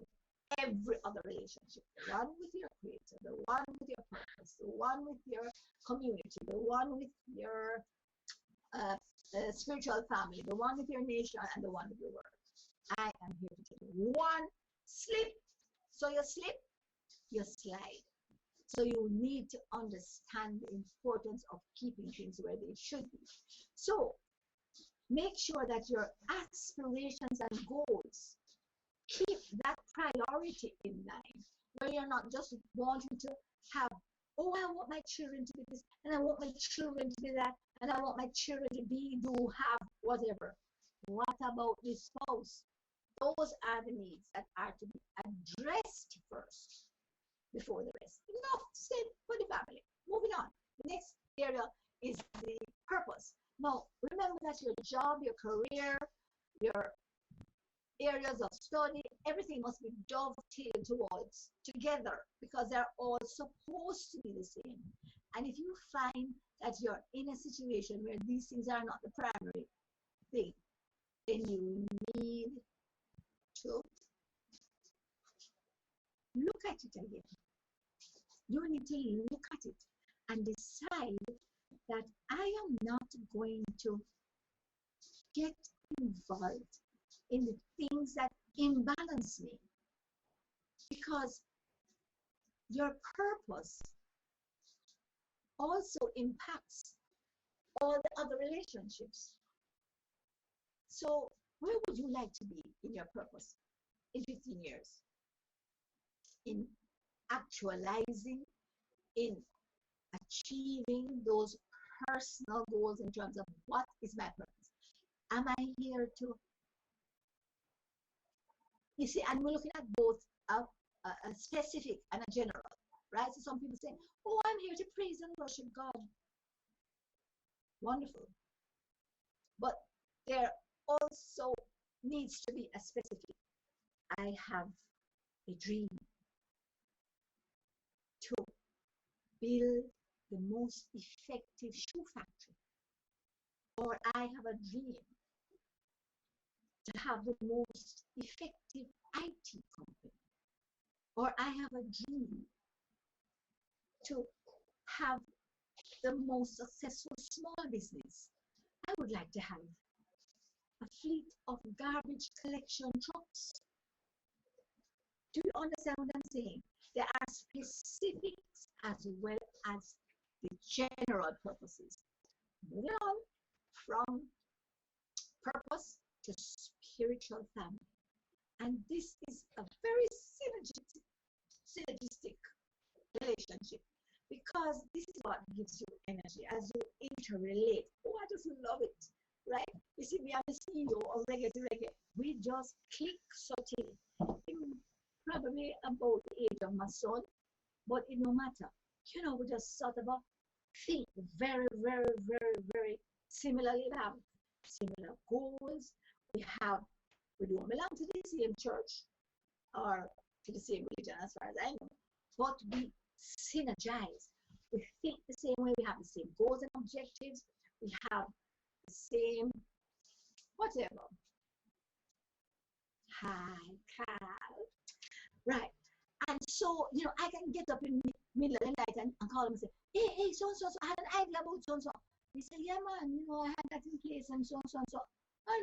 every other relationship. The one with your creator, the one with your purpose, the one with your community, the one with your spiritual family, the one with your nation, and the one with your world. I am here to tell you. One, slip. So you slip, you slide. So you need to understand the importance of keeping things where they should be. So make sure that your aspirations and goals keep that priority in mind, where you're not just wanting to have, oh, I want my children to be this, and I want my children to be that, and I want my children to be, do, have, whatever. What about the spouse? Those are the needs that are to be addressed first before the rest. Enough said for the family. Moving on. The next area is the purpose. Now, remember that your job, your career, your areas of study, everything must be dovetailed towards together because they're all supposed to be the same. And if you find that you're in a situation where these things are not the primary thing, then you need to look at it again. You need to look at it and decide that I am not going to get involved in the things that imbalance me, because your purpose also impacts all the other relationships. So where would you like to be in your purpose in 15 years? In actualizing, in achieving those personal goals in terms of what is my purpose? Am I here to, you see, and we're looking at both a specific and a general, right? So some people say, oh, I'm here to praise and worship God. Wonderful. But there also needs to be a specific. I have a dream to build the most effective shoe factory. Or I have a dream to have the most effective IT company. Or I have a dream to have the most successful small business. I would like to have a fleet of garbage collection trucks. Do you understand what I'm saying? There are specifics as well as the general purposes. Moving on from purpose to spiritual family. And this is a very synergistic relationship, because this is what gives you energy as you interrelate. Oh, I just love it, right? You see, me, I'm the CEO of Reggae to Reggae. We just click subtly. Probably about the age of my son, but it no matter. You know, we just sort of think very, very, very, very similarly. We have similar goals. We don't belong to the same church or to the same religion as far as I know, but we synergize. We think the same way. We have the same goals and objectives. We have the same whatever. Hi, Carl. Right. And so, I can get up in the middle of the night and call him and say, hey, so and so, I had an idea about so and so. He said, yeah, man, I had that in place and so and so and so. And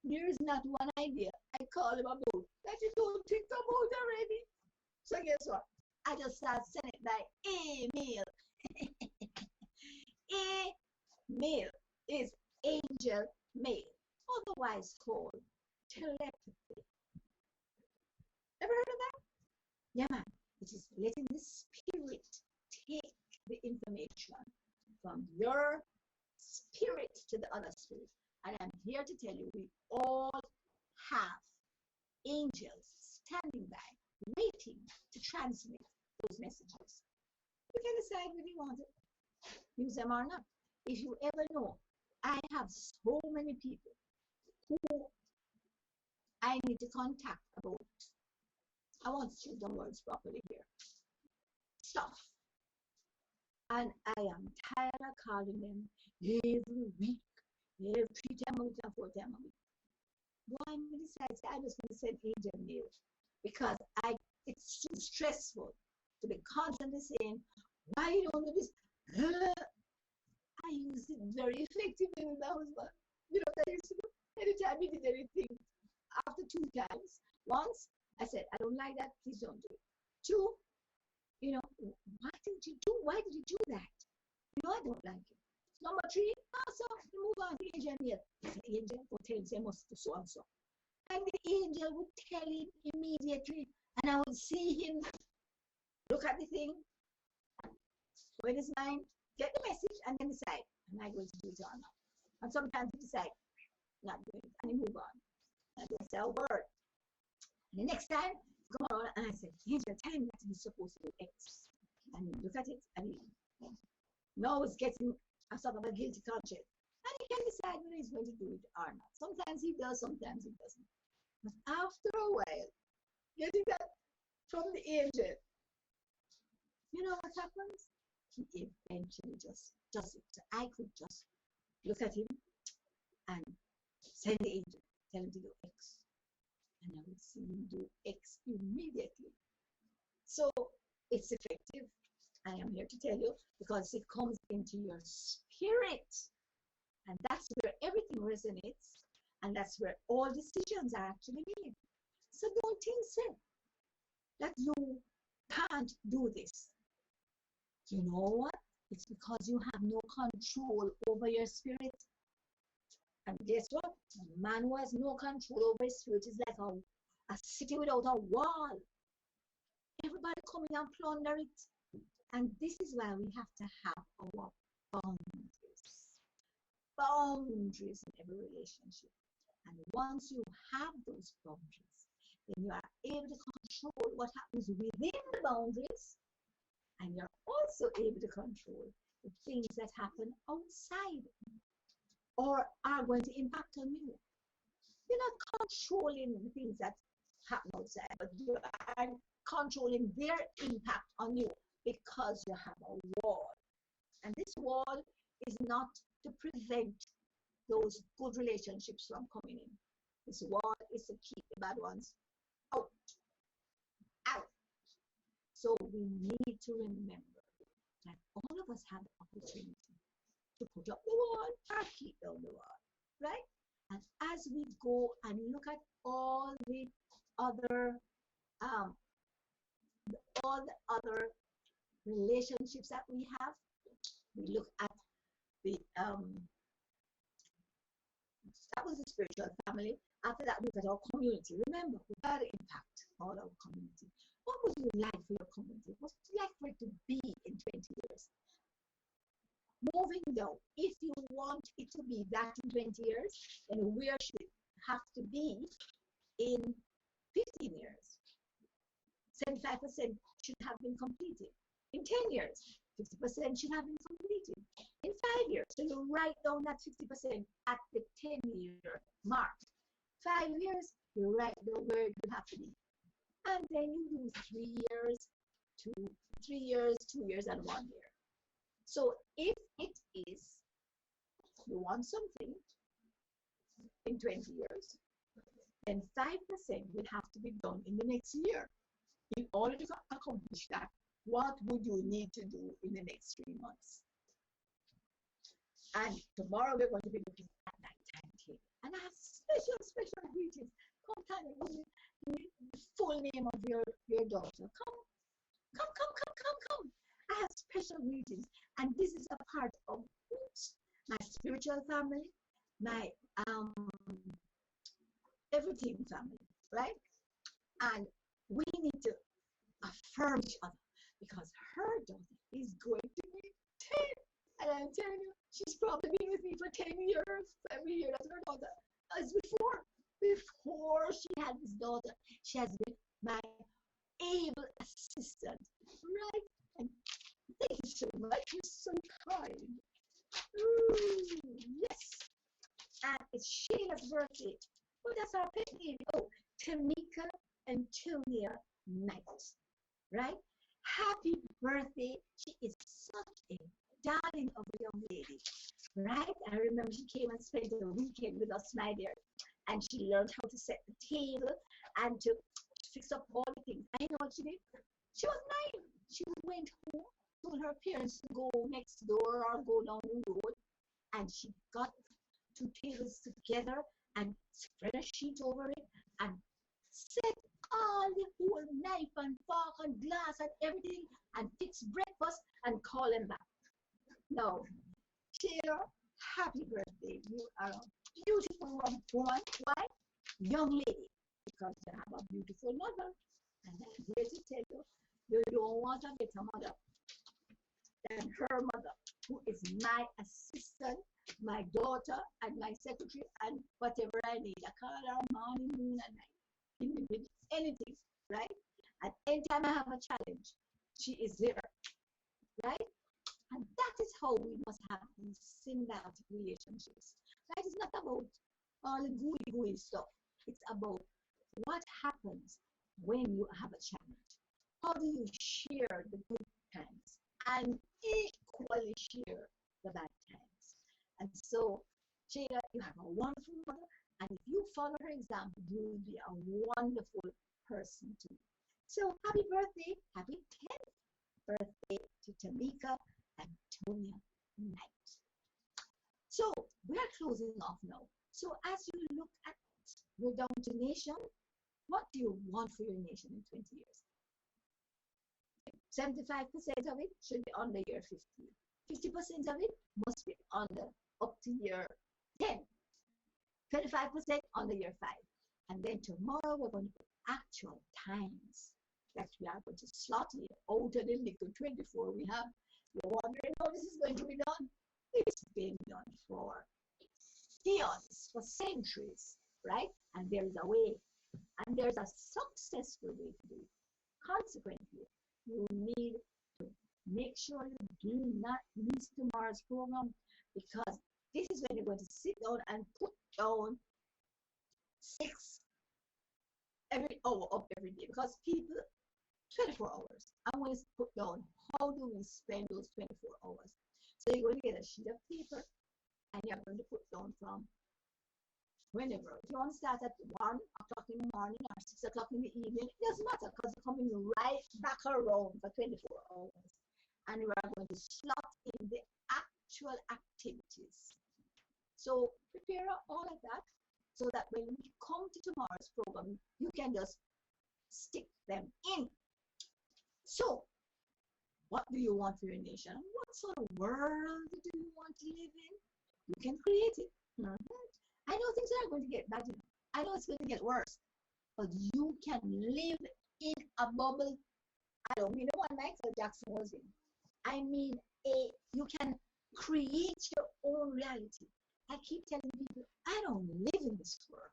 there is not one idea I call him about that you don't think about already. So guess what? I just start sending it by email. Email is angel mail, otherwise called telepathy. Ever heard of that? Yeah, man. It is letting the spirit take the information from your spirit to the other spirit. And I'm here to tell you, we all have angels standing by, waiting to transmit those messages. You can decide whether you want to use them or not. If you ever know, I have so many people who I need to contact about, I want to choose the words properly here, stuff. And I am tired of calling them every week, every 3 times a week and 4 times a week. Why am I decided I'm just going to send angel mail? Because it's too stressful to be constantly saying, why you don't do this? I use it very effectively with my husband. You know what I used to do? Anytime he did anything, after 2 times, once I said, I don't like that, please don't do it. 2, why did you do that? I don't like it. Number 3, so you move on to angel mail. The angel would tell him, say, must do so and so. And the angel would tell him immediately, and I would see him look at the thing, go in his mind, get the message, and then decide, am I going to do it or not? And sometimes he decide, not doing it, and he move on. And I say a word. And the next time, come on, and I say, angel, tell him that he's supposed to do X. And he look at it, and he knows getting a sort of a guilty conscience. And he can decide whether he's going to do it or not. Sometimes he does, sometimes he doesn't. But after a while, getting that from the angel, you know what happens? He eventually just does it. So I could just look at him and send the angel, tell him to do X. And I would see him do X immediately. So it's effective. I am here to tell you because it comes into your spirit. And that's where everything resonates. And that's where all decisions are actually made. So don't think that you can't do this. You know what? It's because you have no control over your spirit. And guess what? A man who has no control over his spirit is like a city without a wall. Everybody coming and plunder it. And this is why we have to have our boundaries. Boundaries in every relationship. And once you have those boundaries, then you are able to control what happens within the boundaries. And you're also able to control the things that happen outside or are going to impact on you. You're not controlling the things that happen outside, but you are controlling their impact on you because you have a wall. And this wall is not to prevent those good relationships from coming in. This wall is to keep the bad ones out. Out. So we need to remember that all of us have the opportunity to put up the wall or keep down the wall, right? And as we go and look at all the other relationships that we have, we look at the that was the spiritual family. After that, look at our community. Remember, we got to impact all our community. What would you like for your community? What would you like for it to be in 20 years? Moving down, if you want it to be that in 20 years, then where should it have to be in 15 years? 75% should have been completed. In 10 years, 50% should have been completed. In 5 years, so you write down that 50% at the 10-year mark. 5 years, you write down where it would have to be. And then you do 3 years, 2 years, and 1 year. So if it is, you want something in 20 years, then 5% will have to be done in the next year. In order to accomplish that, what would you need to do in the next 3 months? And tomorrow we're going to be looking at that timetable. And I have special greetings. Come, Tanya, give me the full name of your daughter. Come. I have special greetings. And this is a part of my spiritual family, my everything family, right? And we need to affirm each other because her daughter is going to be 10. And I'm telling you, she's probably been with me for 10 years. Every year that's her daughter. As before she had this daughter, she has been my able assistant, right? And thank you so much. You're so kind. Ooh, yes. And it's Sheila's birthday. Oh, that's our pet name. Oh, Tamika Antonia Knight, right? Happy birthday. She is such a darling of a young lady, right? I remember she came and spent the weekend with us, my dear, and she learned how to set the table and to fix up all the things. I know what she did. She was 9. She went home, told her parents to go next door or go down the road, and she got 2 tables together and spread a sheet over it and set all the whole knife and fork and glass and everything and fix breakfast and call them back. No, Sheila, happy birthday. You are a beautiful woman. Why? Young lady. Because you have a beautiful mother. And I'm here to tell you, you don't want a better mother than her mother, who is my assistant, my daughter, and my secretary, and whatever I need. I call her morning, noon, and night. Give me anything, right? At any time I have a challenge, she is there, right? And that is how we must have these symbiotic relationships. Right? It's not about all the gooey stuff. It's about what happens when you have a challenge. How do you share the good times and equally share the bad times? And so, Jada, you have a wonderful mother, and if you follow her example, you will be a wonderful person too. So, happy birthday, happy 10th birthday to Tamika Antonia Knight. So we are closing off now. So as you look at your donation, what do you want for your nation in 20 years? 75% of it should be under year 15. 50% of it must be under up to year 10. 25% under year 5. And then tomorrow we're going to put actual times that we are going to slot in out of the little 24 we have. You're wondering how this is going to be done? It's been done for eons, for centuries, right? And there is a way, and there's a successful way to do it. Consequently, you need to make sure you do not miss tomorrow's program, because this is when you're going to sit down and put down 6 every hour of every day, because people 24 hours. I'm going to put down how do we spend those 24 hours. So you're going to get a sheet of paper and you're going to put down from whenever. If you want to start at 1 o'clock in the morning or 6 o'clock in the evening, it doesn't matter, because you're coming right back around for 24 hours. And we are going to slot in the actual activities. So prepare all of that so that when we come to tomorrow's program, you can just stick them in. So, what do you want for your nation? What sort of world do you want to live in? You can create it. I know things are going to get bad. I know it's going to get worse. But you can live in a bubble. I don't mean the one Michael Jackson was in. I mean, you can create your own reality. I keep telling people, I don't live in this world.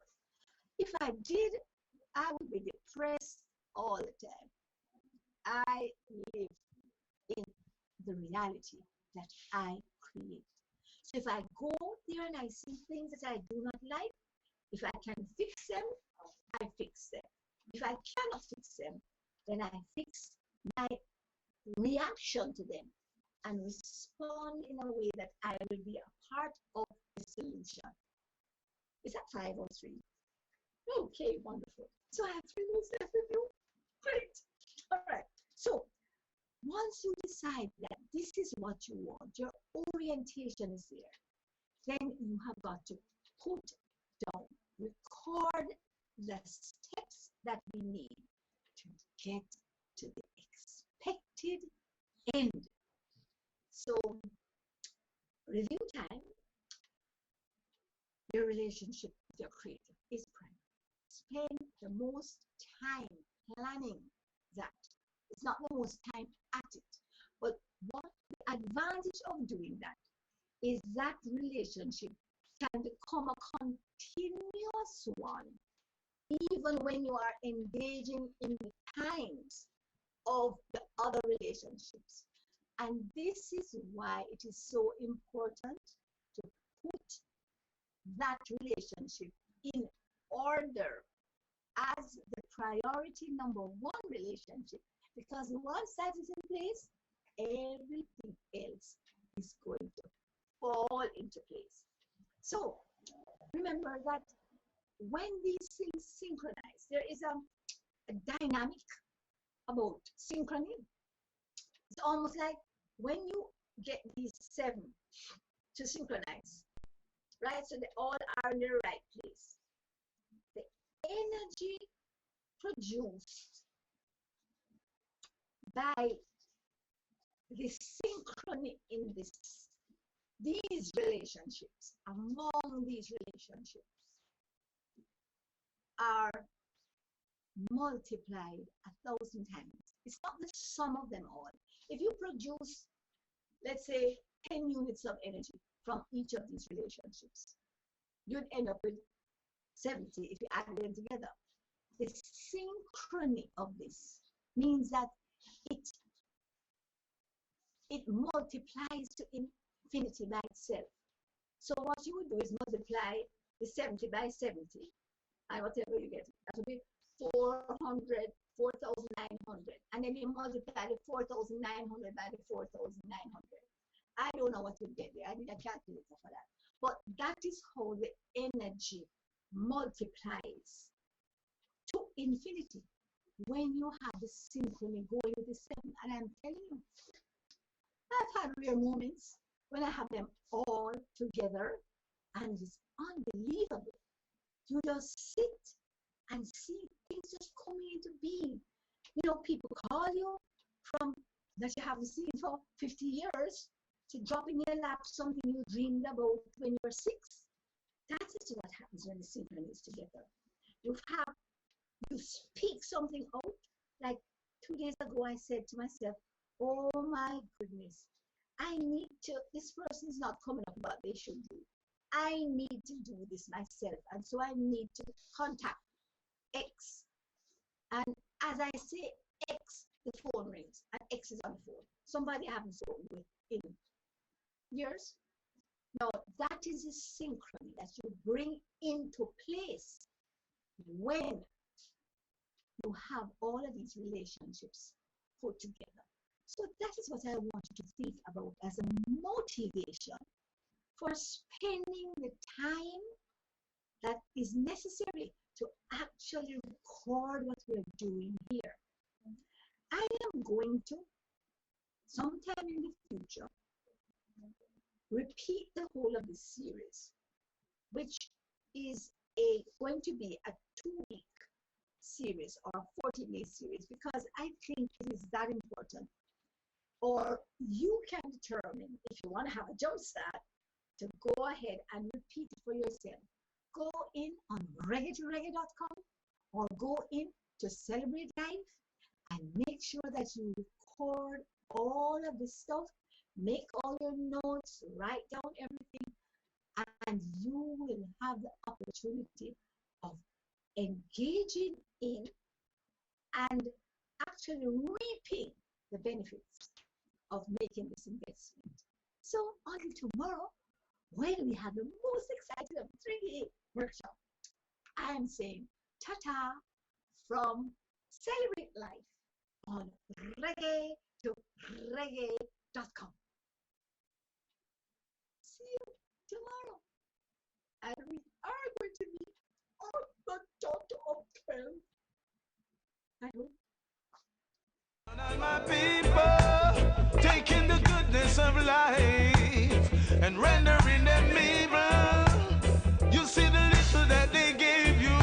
If I did, I would be depressed all the time. I live in the reality that I create. So if I go there and I see things that I do not like, if I can fix them, I fix them. If I cannot fix them, then I fix my reaction to them and respond in a way that I will be a part of the solution. Is that 5 or 3? Okay, wonderful. So I have 3 minutes left with you. Great. All right. So once you decide that this is what you want, your orientation is there, then you have got to put down, record the steps that we need to get to the expected end. So, review time, your relationship with your creator is primary. Spend the most time planning that. It's not the most time at it. But what the advantage of doing that is that relationship can become a continuous one, even when you are engaging in the times of the other relationships. And this is why it is so important to put that relationship in order as the priority number one relationship. Because once that is in place, everything else is going to fall into place. So remember that when these things synchronize, there is a dynamic about synchrony. It's almost like when you get these seven to synchronize, right? So they all are in the right place. The energy produced by the synchrony in these relationships, among these relationships, are multiplied 1,000 times. It's not the sum of them all. If you produce, let's say, 10 units of energy from each of these relationships, you'd end up with 70 if you add them together. The synchrony of this means that it multiplies to infinity by itself. So what you would do is multiply the 70 by 70, and whatever you get, that would be 400, 4,900. And then you multiply the 4,900 by the 4,900. I don't know what you get there. I need a calculator for that. But that is how the energy multiplies to infinity when you have the synchrony going with the seven. And I'm telling you, I've had rare moments when I have them all together, and it's unbelievable. You just sit and see things just coming into being. You know, people call you from that you haven't seen for 50 years to drop in your lap something you dreamed about when you were 6. That is what happens when the synchrony is together. You speak something out. Like 2 days ago, I said to myself, oh my goodness, this person is not coming up what they should do. I need to do this myself. And so I need to contact X. And as I say X, the phone rings and X is on the phone. Somebody I haven't spoken with in years. Now, that is a synchrony that you bring into place when you have all of these relationships put together. So that is what I want you to think about as a motivation for spending the time that is necessary to actually record what we're doing here. I am going to, sometime in the future, repeat the whole of this series, which is going to be a 2-week series or a 40-day series, because I think it is that important. Or you can determine, if you want to have a jump start, to go ahead and repeat it for yourself. Go in on reggae2reggae.com or go in to Celebrate Life and make sure that you record all of this stuff, make all your notes, write down everything, and you will have the opportunity of engaging in and actually reaping the benefits of making this investment. So until tomorrow, when we have the most exciting of 3-day workshop, I am saying ta-ta from Celebrate Life on reggae2reggae.com. See you tomorrow. And we are going to be on the dot of 12. I hope and rendering them evil. You see the little that they gave you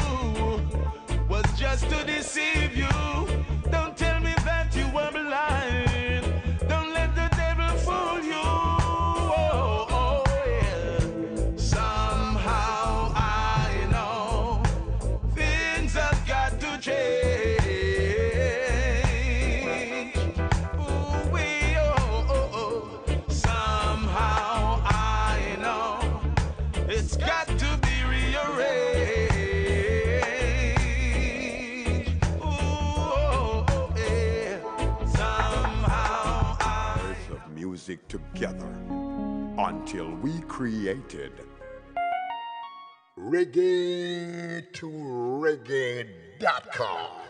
was just to deceive you. Don't tell me that you were blind. Don't let the devil fool you. Oh, oh, yeah. Somehow I know things have got to change. Ooh, wee, oh, oh, oh. Somehow I know it's got to be rearranged. Ooh, oh, oh, yeah. Somehow Of music together until we created reggae to reggae.com.